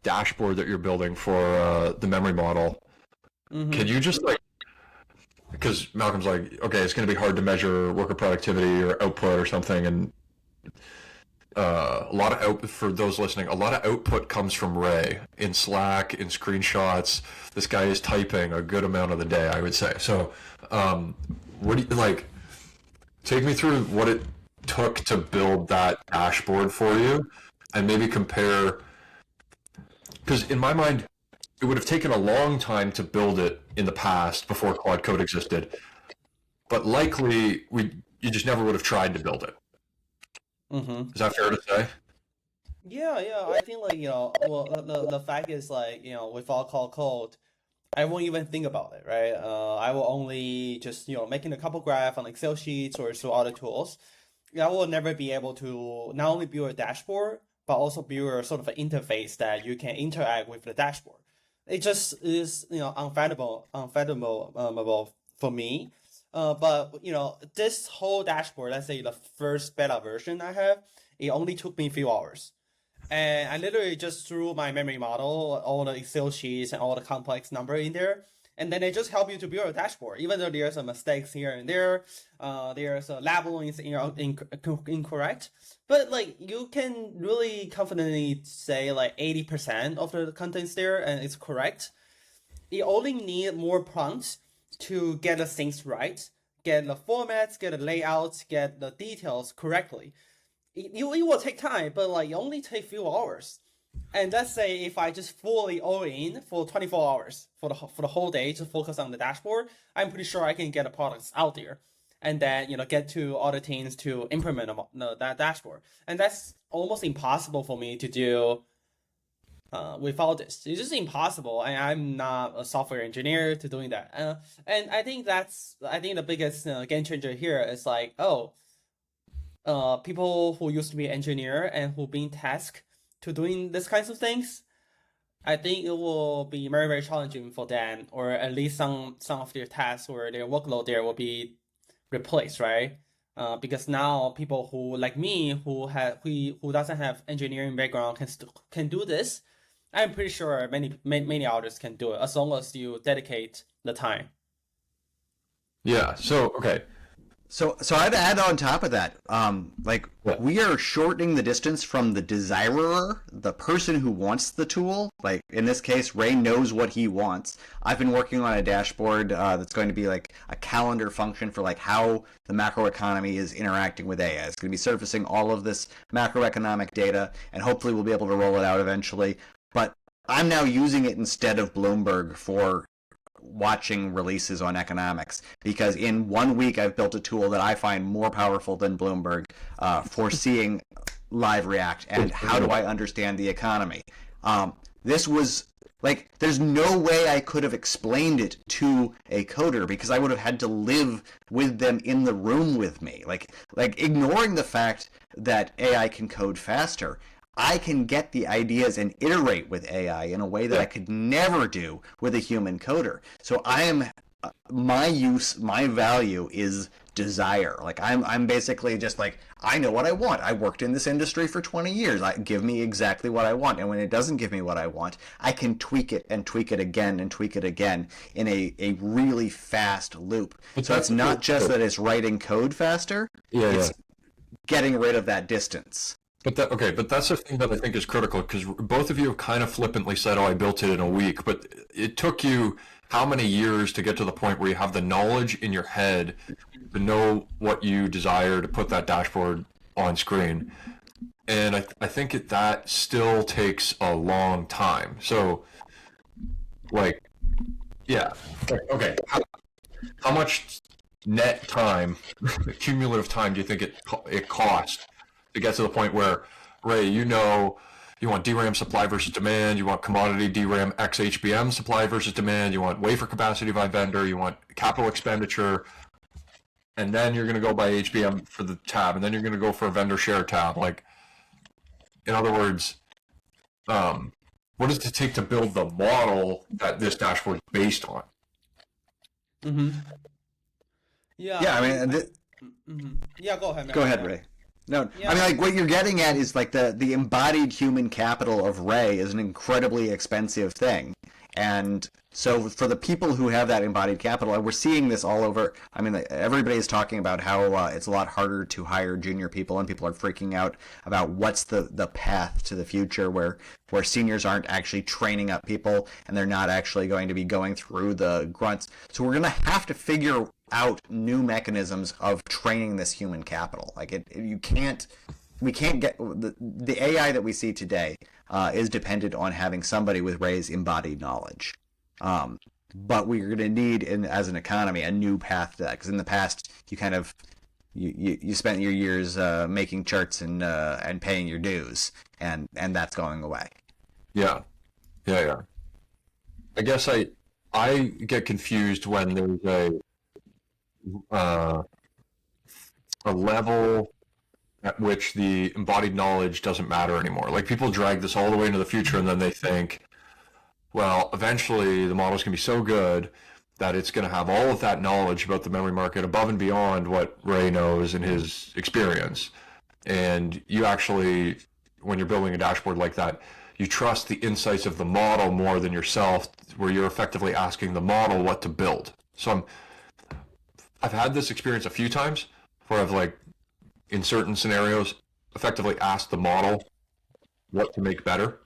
dashboard that you're building for the memory model. Mm-hmm. Can you just because Malcolm's like, okay, it's going to be hard to measure worker productivity or output or something, and a lot of for those listening, a lot of output comes from Ray in Slack, in screenshots. This guy is typing a good amount of the day, I would say. So, what do you take me through what it took to build that dashboard for you, and maybe compare, because in my mind, it would have taken a long time to build it in the past before Quad Code existed, but likely you just never would have tried to build it. Mm-hmm. Is that fair to say? Yeah. I think the fact is with all Quad Code, I won't even think about it, right? I will only just making a couple graph on Excel sheets or through other tools. I will never be able to not only build a dashboard, but also build a sort of an interface that you can interact with the dashboard. It just is unfathomable for me. But this whole dashboard, let's say the first beta version I have, it only took me a few hours. And I literally just threw my memory model, all the Excel sheets and all the complex number in there. And then it just helps you to build a dashboard. Even though there's some mistakes here and there, there's a labeling is incorrect. But you can really confidently say 80% of the content's there and it's correct. You only need more prompts to get the things right, get the formats, get the layouts, get the details correctly. It will take time, but it only take few hours. And let's say if I just fully all in for 24 hours for the whole day to focus on the dashboard, I'm pretty sure I can get the products out there, and then get to other teams to implement that dashboard. And that's almost impossible for me to do without this. It's just impossible, and I'm not a software engineer to doing that. And I think the biggest game changer here is people who used to be engineer and who been tasked to doing these kinds of things, I think it will be very, very challenging for them, or at least some of their tasks or their workload there will be replaced, right? because now people who like me who doesn't have engineering background can do this. I'm pretty sure many others can do it as long as you dedicate the time. Yeah. So okay. So I'd add on top of that, Yeah. we are shortening the distance from the desirer, the person who wants the tool. Like in this case, Ray knows what he wants. I've been working on a dashboard that's going to be like a calendar function for like how the macroeconomy is interacting with AI. It's going to be surfacing all of this macroeconomic data, and hopefully we'll be able to roll it out eventually. But I'm now using it instead of Bloomberg for watching releases on economics, because in 1 week I've built a tool that I find more powerful than Bloomberg for seeing live react and how do I understand the economy. This was like, there's no way I could have explained it to a coder because I would have had to live with them in the room with me. Like ignoring the fact that AI can code faster, I can get the ideas and iterate with AI in a way that I could never do with a human coder. So my value is desire. Like I'm basically just like, I know what I want. I worked in this industry for 20 years. Give me exactly what I want. And when it doesn't give me what I want, I can tweak it and tweak it again and tweak it again in a really fast loop. So it's not just that it's writing code faster. It's getting rid of that distance. But that's the thing that I think is critical, because both of you have kind of flippantly said, "Oh, I built it in a week," but it took you how many years to get to the point where you have the knowledge in your head to know what you desire to put that dashboard on screen, and I think that still takes a long time. So, like, yeah, okay, how much net time, cumulative time, do you think it cost to get to the point where, Ray, you want DRAM supply versus demand, you want commodity DRAM X HBM supply versus demand, you want wafer capacity by vendor, you want capital expenditure, and then you're going to go by HBM for the tab, and then you're going to go for a vendor share tab. Like, in other words, what does it take to build the model that this dashboard is based on? Mm-hmm. Yeah. Yeah, I mean, Yeah, go ahead, man. Go ahead, Ray. No, Yeah. I mean, like, what you're getting at is like the embodied human capital of Ray is an incredibly expensive thing. And so for the people who have that embodied capital, and we're seeing this all over, I mean, everybody is talking about how it's a lot harder to hire junior people, and people are freaking out about what's the path to the future where seniors aren't actually training up people and they're not actually going to be going through the grunts. So we're going to have to figure out new mechanisms of training this human capital. Like we can't get the AI that we see today is dependent on having somebody with Ray's embodied knowledge. But we're going to need, as an economy, a new path to that. Because in the past, you kind of you spent your years making charts and paying your dues, and that's going away. Yeah. I guess I get confused when there's a level at which the embodied knowledge doesn't matter anymore. Like, people drag this all the way into the future, and then they think, well, eventually the model's going to be so good that it's going to have all of that knowledge about the memory market above and beyond what Ray knows in his experience. And you actually, when you're building a dashboard like that, you trust the insights of the model more than yourself, where you're effectively asking the model what to build. So I've had this experience a few times where I've, like, in certain scenarios, effectively asked the model what to make better.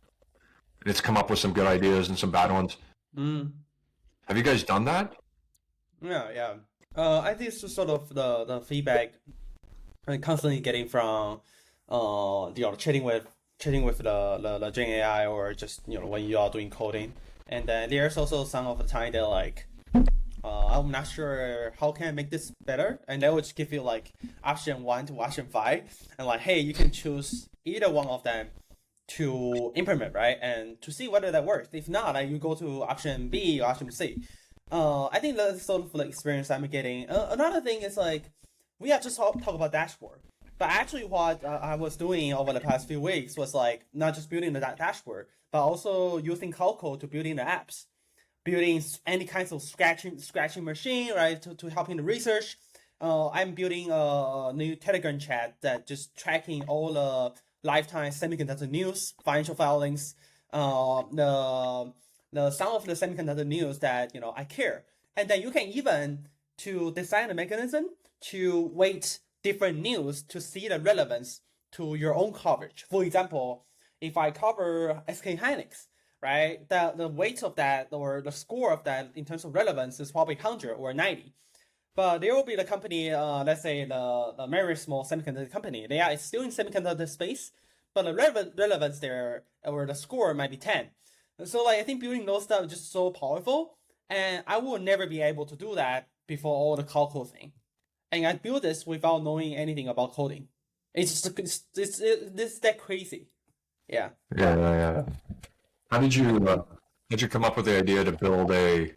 And it's come up with some good ideas and some bad ones. Have you guys done that? Yeah. I think it's just sort of the feedback I'm constantly getting from chatting with the Gen AI, or just when you are doing coding. And then there's also some of the time they're like, I'm not sure how can I make this better, and they will just give you like option 1 to option 5, and like, hey, you can choose either one of them to implement, right? And to see whether that works. If not, like, you go to option B or option C. I think that's sort of the experience I'm getting. Another thing is, like, we have just talk about dashboard, but actually what I was doing over the past few weeks was like not just building the dashboard, but also using code to building the apps, building any kinds of scratching machine, right, to help in the research, I'm building a new Telegram chat that just tracking all the lifetime semiconductor news, financial filings, the some of the semiconductor news that I care, and then you can even to design a mechanism to weight different news to see the relevance to your own coverage. For example, if I cover SK Hynix, right, the weight of that or the score of that in terms of relevance is probably 100 or 90. But there will be the company, let's say the very small semiconductor company. They are still in semiconductor space, but the relevance there or the score might be 10. So like I think building those stuff is just so powerful, and I will never be able to do that before all the code thing. And I built this without knowing anything about coding. It's just it's that crazy. Yeah. Yeah. How did you come up with the idea to build a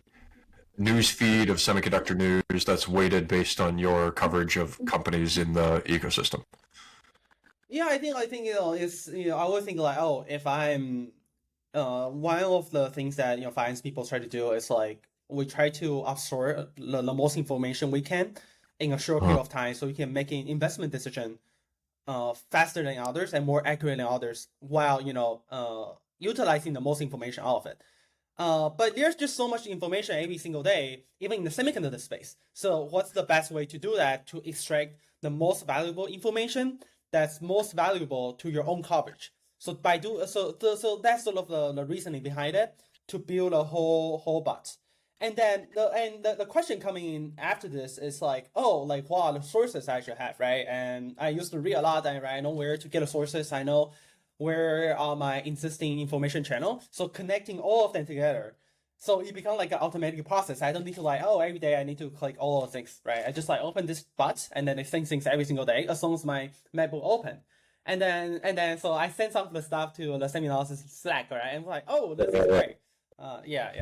news feed of semiconductor news that's weighted based on your coverage of companies in the ecosystem? Yeah, I think it's I always think like, oh, if I'm one of the things that finance people try to do is like we try to absorb the most information we can in a short period of time, so we can make an investment decision faster than others and more accurate than others, while utilizing the most information out of it. But there's just so much information every single day, even in the semiconductor space. So what's the best way to do that to extract the most valuable information that's most valuable to your own coverage? So so that's sort of the reasoning behind it, to build a whole bot. And then the question coming in after this is like, oh, like what are the sources I should have, right? And I used to read a lot, right? I know where to get the sources. I know where are my existing information channel. So connecting all of them together, so it becomes like an automatic process. I don't need to like, oh, every day I need to click all the things, right? I just like open this bot and then it sends things every single day as long as my MacBook open. And then so I send some of the stuff to the SemiAnalysis Slack, right? And I'm like, oh, this is great. Yeah.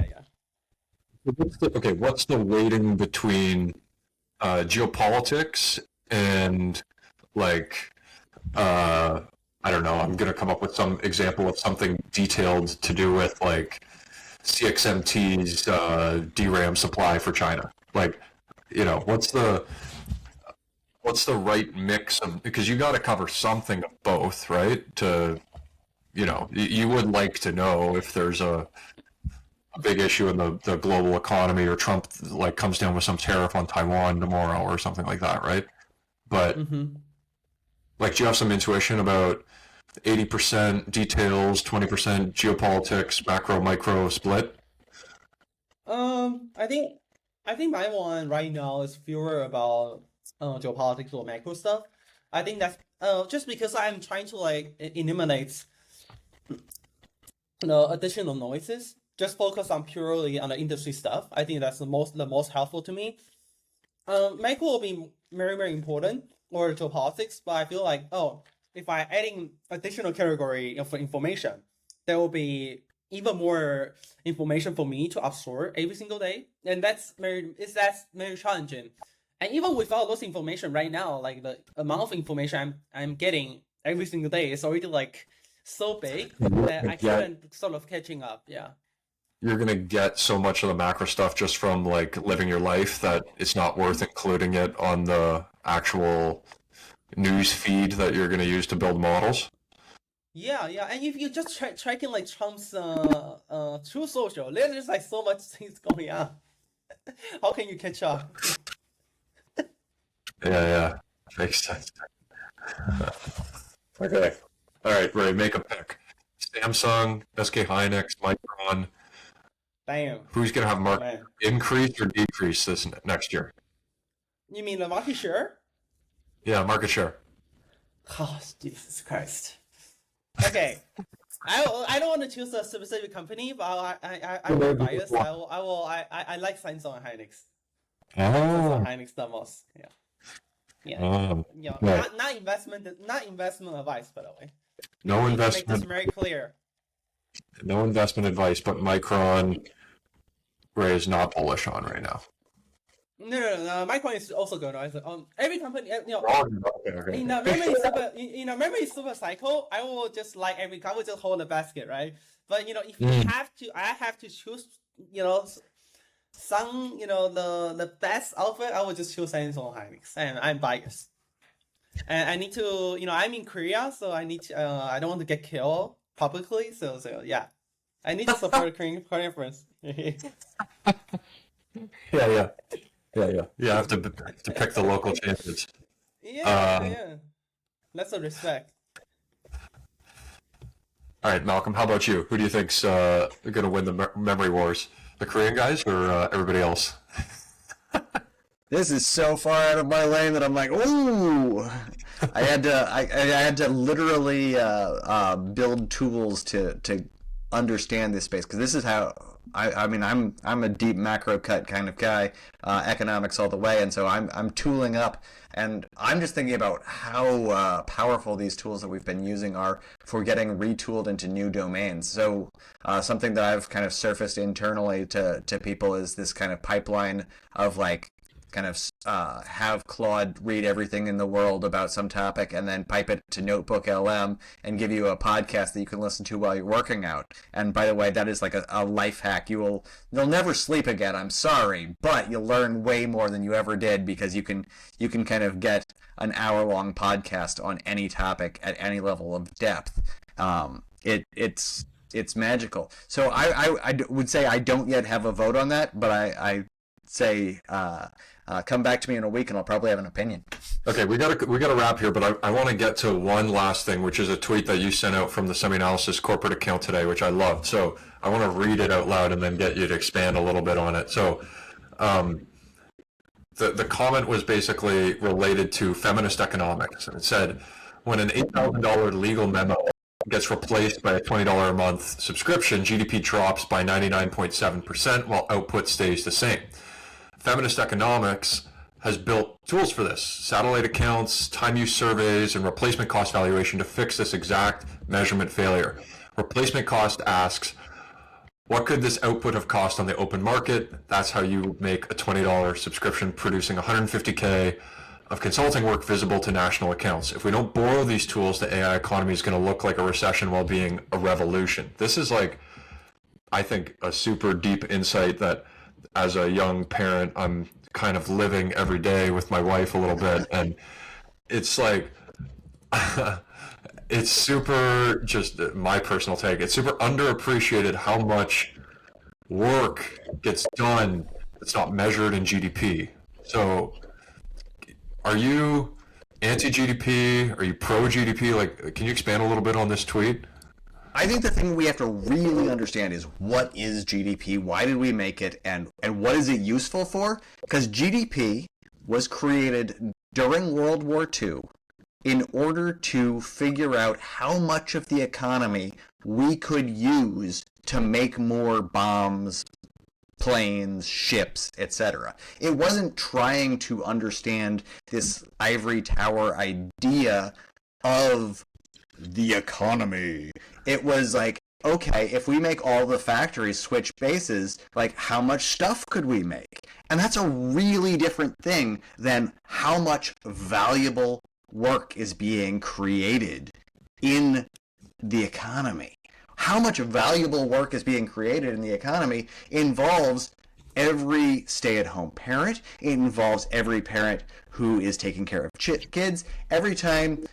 Okay, what's the weighting between geopolitics and like I don't know, I'm gonna come up with some example of something detailed to do with like CXMT's DRAM supply for China. Like, what's the right mix of, because you got to cover something of both, right? To you would like to know if there's a big issue in the global economy, or Trump like comes down with some tariff on Taiwan tomorrow or something like that, right? But like, do you have some intuition about 80% details, 20% geopolitics, macro micro split? I think my one right now is fewer about geopolitics or macro stuff. I think that's just because I'm trying to like eliminate the additional noises. Just focus on purely on the industry stuff. I think that's the most helpful to me. Macro will be very, very important, or geopolitics, but I feel like, oh, if I adding additional category of information, there will be even more information for me to absorb every single day, and that's very challenging. And even without those information right now, like the amount of information I'm getting every single day is already like so big that I couldn't sort of catching up. Yeah. You're going to get so much of the macro stuff just from like living your life that it's not worth including it on the actual news feed that you're going to use to build models. Yeah, and if you just tracking like Trump's True Social, there's just like so much things going on. How can you catch up? Yeah, makes sense. Okay, all right, Ray, make a pick. Samsung, SK Hynix, Micron. Damn. Who's going to have market increase or decrease this next year? You mean the market share? Yeah, market share. Oh, Jesus Christ. Okay. I don't want to choose a specific company, but I'm very biased. I like Samsung and Hynix. Samsung and Hynix the most. Yeah. Not investment advice, by the way. No investment. Make this very clear. No investment advice, but Micron, Ray is not bullish on right now. No. Micron is also good. Every company, Okay. in a memory super cycle, I will just like I will just hold the basket, right? But if I have to choose, some, the best outfit, I would just choose Samsung Hynix, and I'm biased. And I need to, I'm in Korea, so I don't want to get killed publicly, so yeah. I need to support Korean friends. Yeah, yeah, yeah, yeah. You have to pick the local champions. Yeah. That's a respect. All right, Malcolm, how about you? Who do you think's going to win the memory wars? The Korean guys or everybody else? This is so far out of my lane that I'm like, ooh. I had to literally build tools to understand this space, because this is how I mean I'm a deep macro cut kind of guy, economics all the way, and so I'm tooling up, and I'm just thinking about how powerful these tools that we've been using are for getting retooled into new domains. So something that I've kind of surfaced internally to people is this kind of pipeline of like kind of have Claude read everything in the world about some topic and then pipe it to Notebook LM and give you a podcast that you can listen to while you're working out. And by the way, that is like a life hack. You'll never sleep again, I'm sorry, but you'll learn way more than you ever did, because you can kind of get an hour-long podcast on any topic at any level of depth. It's magical. So I would say I don't yet have a vote on that, but I say come back to me in a week and I'll probably have an opinion. Okay, we gotta wrap here, but I want to get to one last thing, which is a tweet that you sent out from the SemiAnalysis corporate account today, which I loved. So I want to read it out loud and then get you to expand a little bit on it. So the comment was basically related to feminist economics, and it said, when an $8,000 legal memo gets replaced by a $20 a month subscription, GDP drops by 99.7% while output stays the same. Feminist economics has built tools for this: satellite accounts, time use surveys, and replacement cost valuation to fix this exact measurement failure. Replacement cost asks, what could this output have cost on the open market? That's how you make a $20 subscription producing $150K of consulting work visible to national accounts. If we don't borrow these tools, the AI economy is going to look like a recession while being a revolution. This is like, I think, a super deep insight that as a young parent, I'm kind of living every day with my wife a little bit. And it's like, it's super, just my personal take, it's super underappreciated how much work gets done that's not measured in GDP. So are you anti-GDP? Are you pro-GDP? Like, can you expand a little bit on this tweet? I think the thing we have to really understand is, what is GDP? Why did we make it? And what is it useful for? Because GDP was created during World War II in order to figure out how much of the economy we could use to make more bombs, planes, ships, etc. It wasn't trying to understand this ivory tower idea of the economy. It was like, okay, if we make all the factories switch bases, like, how much stuff could we make? And that's a really different thing than how much valuable work is being created in the economy. How much valuable work is being created in the economy involves every stay-at-home parent. It involves every parent who is taking care of kids. Every time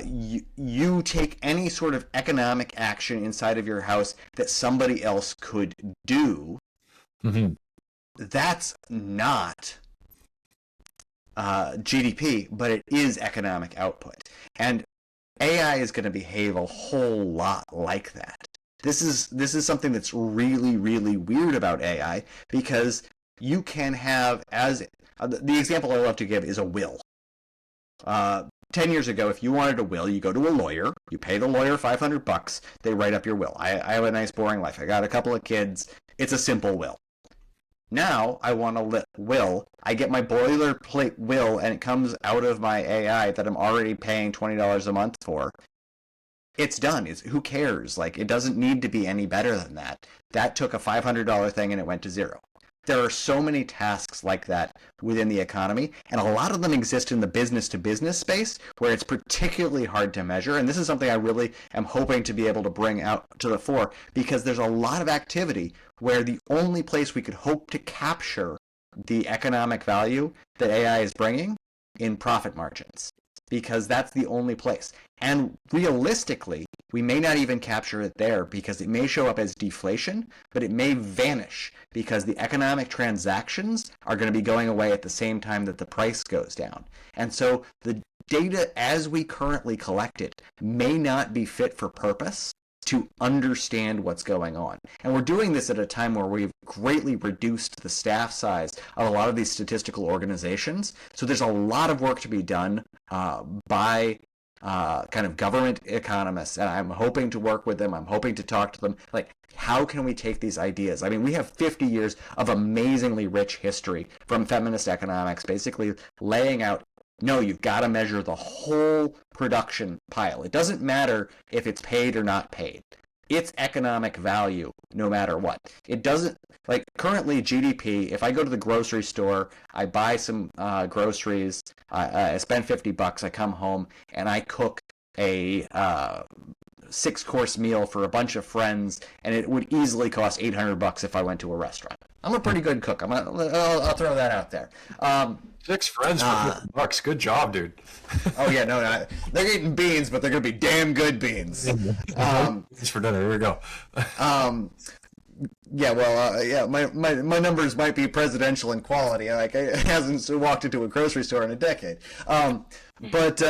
you take any sort of economic action inside of your house that somebody else could do, that's not GDP, but it is economic output. And AI is going to behave a whole lot like that. This is something that's really, really weird about AI, because you can have, as the example I love to give is a will. 10 years ago, if you wanted a will, you go to a lawyer, you pay the lawyer $500, they write up your will. I have a nice boring life. I got a couple of kids. It's a simple will. Now I want a will. I get my boilerplate will, and it comes out of my AI that I'm already paying $20 a month for. It's done. Who cares? Like, it doesn't need to be any better than that. That took a $500 thing and it went to zero. there are so many tasks like that within the economy, and a lot of them exist in the business-to-business space where it's particularly hard to measure. And this is something I really am hoping to be able to bring out to the fore, because there's a lot of activity where the only place we could hope to capture the economic value that AI is bringing in profit margins, because that's the only place. And realistically, we may not even capture it there because it may show up as deflation, but it may vanish because the economic transactions are going to be going away at the same time that the price goes down. And so the data as we currently collect it may not be fit for purpose to understand what's going on. And we're doing this at a time where we've greatly reduced the staff size of a lot of these statistical organizations. So there's a lot of work to be done by kind of government economists, and I'm hoping to work with them. I'm hoping to talk to them. Like, how can we take these ideas? I mean, we have 50 years of amazingly rich history from feminist economics, basically laying out, no, you've got to measure the whole production pile. It doesn't matter if it's paid or not paid. It's economic value no matter what. It doesn't, like currently GDP, if I go to the grocery store, I buy some groceries, I spend $50, I come home, and I cook a 6-course meal for a bunch of friends, and it would easily cost $800 if I went to a restaurant. I'm a pretty good cook. I'll throw that out there. 6 friends for $50. Good job, dude. Oh yeah, no, they're eating beans, but they're gonna be damn good beans. Thanks for dinner. Here we go. Yeah, well, yeah, my numbers might be presidential in quality. Like, I hasn't walked into a grocery store in a decade. But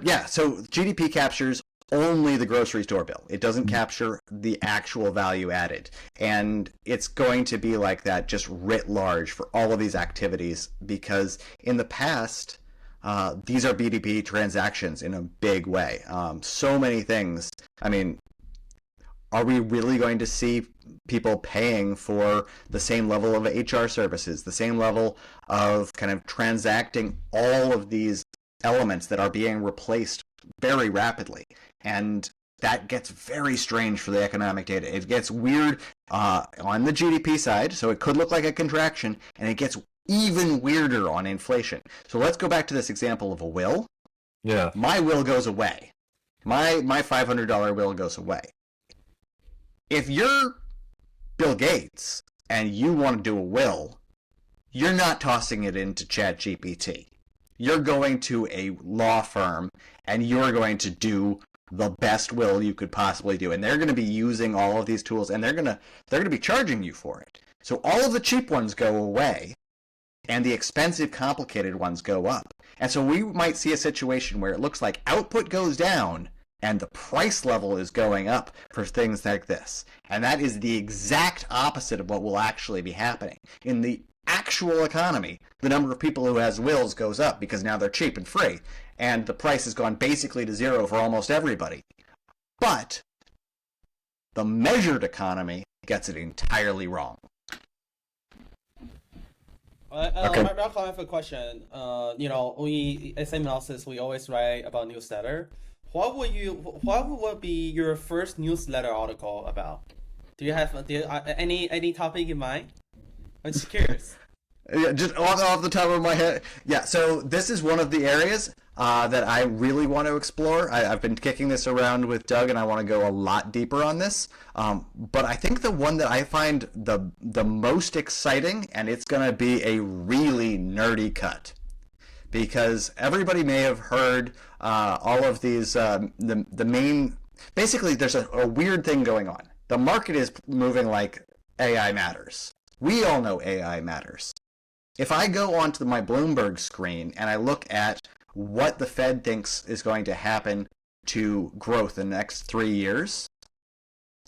yeah, so GDP captures only the grocery store bill. It doesn't capture the actual value added. And it's going to be like that just writ large for all of these activities, because in the past, these are B2B transactions in a big way. So many things. I mean, are we really going to see people paying for the same level of HR services, the same level of kind of transacting all of these elements that are being replaced very rapidly? And that gets very strange for the economic data. It gets weird on the GDP side, so it could look like a contraction, and it gets even weirder on inflation. So let's go back to this example of a will. Yeah. My will goes away. My $500 will goes away. If you're Bill Gates and you want to do a will, you're not tossing it into ChatGPT. You're going to a law firm and you're going to do the best will you could possibly do, and they're going to be using all of these tools, and they're going to be charging you for it. So all of the cheap ones go away, and the expensive, complicated ones go up. And so we might see a situation where it looks like output goes down and the price level is going up for things like this. And that is the exact opposite of what will actually be happening. In the actual economy, the number of people who has wills goes up because now they're cheap and free, and the price has gone basically to zero for almost everybody. But the measured economy gets it entirely wrong. Okay. Malcolm, I have a question. We at SemiAnalysis, we always write about newsletter. What would be your first newsletter article about? Do you have any topic in mind? I'm just curious. Yeah, just off the top of my head. Yeah, so this is one of the areas that I really want to explore. I've been kicking this around with Doug, and I want to go a lot deeper on this. But I think the one that I find the most exciting, and it's going to be a really nerdy cut, because everybody may have heard all of these, the main, basically there's a weird thing going on. The market is moving like AI matters. We all know AI matters. If I go onto my Bloomberg screen and I look at what the Fed thinks is going to happen to growth in the next 3 years,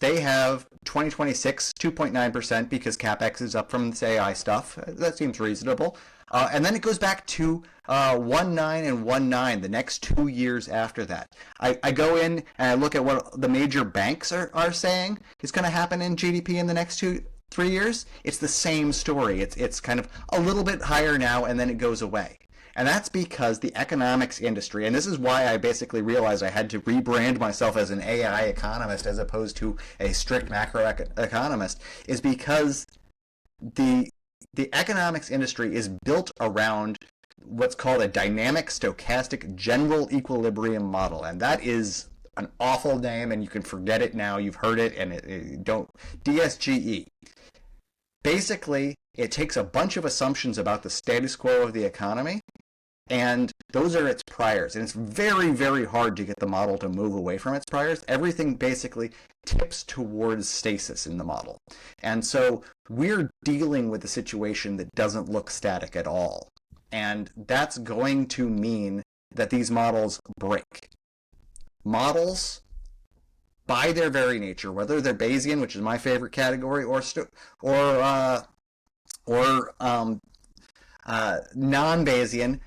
they have 2026 2.9% because CapEx is up from this AI stuff. That seems reasonable. And then it goes back to 1.9 and 1.9 the next 2 years after that. I go in and I look at what the major banks are saying is going to happen in GDP in the next 3 years. It's the same story. It's kind of a little bit higher now, and then it goes away. And that's because the economics industry, and this is why I basically realized I had to rebrand myself as an AI economist as opposed to a strict macroeconomist, is because the economics industry is built around what's called a dynamic stochastic general equilibrium model, and that is an awful name, and you can forget it now. You've heard it, and don't DSGE. Basically, it takes a bunch of assumptions about the status quo of the economy, and those are its priors. And it's very, very hard to get the model to move away from its priors. Everything basically tips towards stasis in the model. And so we're dealing with a situation that doesn't look static at all. And that's going to mean that these models break. Models, by their very nature, whether they're Bayesian, which is my favorite category, or non-Bayesian,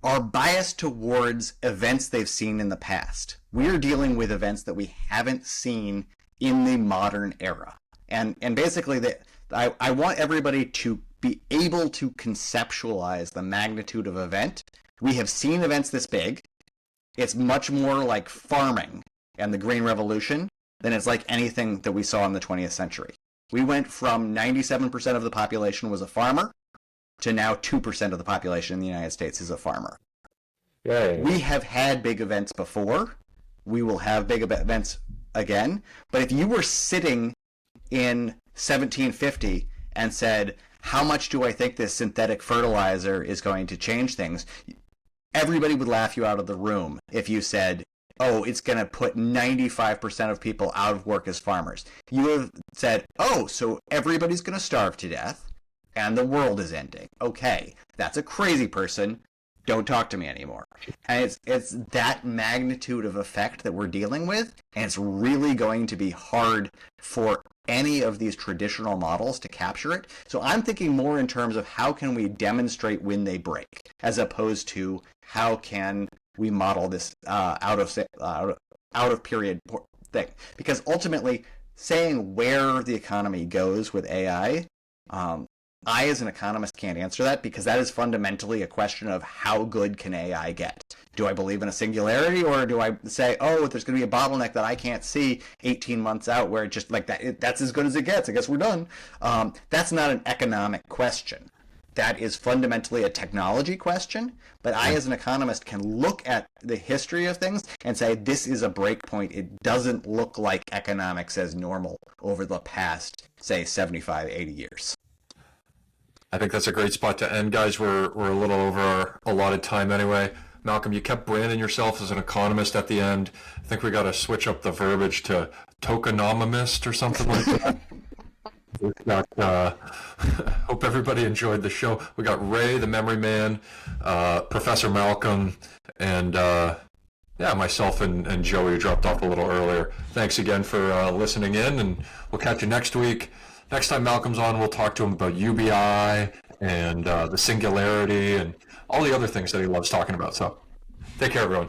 are biased towards events they've seen in the past. We're dealing with events that we haven't seen in the modern era. And basically, I want everybody to be able to conceptualize the magnitude of event. We have seen events this big. It's much more like farming and the Green Revolution than it's like anything that we saw in the 20th century. We went from 97% of the population was a farmer to now 2% of the population in the United States is a farmer. Yay. We have had big events before. We will have big events again. But if you were sitting in 1750 and said, how much do I think this synthetic fertilizer is going to change things? Everybody would laugh you out of the room if you said, oh, it's going to put 95% of people out of work as farmers. You have said, oh, so everybody's going to starve to death and the world is ending. Okay, that's a crazy person. Don't talk to me anymore. And it's that magnitude of effect that we're dealing with, and it's really going to be hard for any of these traditional models to capture it. So I'm thinking more in terms of how can we demonstrate when they break, as opposed to how can we model this out of period thing. Because ultimately, saying where the economy goes with AI, I as an economist can't answer that, because that is fundamentally a question of how good can AI get. Do I believe in a singularity, or do I say, oh, there's going to be a bottleneck that I can't see 18 months out where it just like that, that's as good as it gets, I guess we're done. That's not an economic question. That is fundamentally a technology question, but I as an economist can look at the history of things and say this is a break point. It doesn't look like economics as normal over the past, say, 75, 80 years. I think that's a great spot to end, guys. We're a little over our allotted time anyway. Malcolm, you kept branding yourself as an economist at the end. I think we got to switch up the verbiage to tokenomist or something like that. Hope everybody enjoyed the show. We got Ray, the memory man, Professor Malcolm, and myself and Joey, who dropped off a little earlier. Thanks again for listening in, and we'll catch you next week. Next time Malcolm's on, we'll talk to him about UBI and the singularity and all the other things that he loves talking about. So take care, everyone.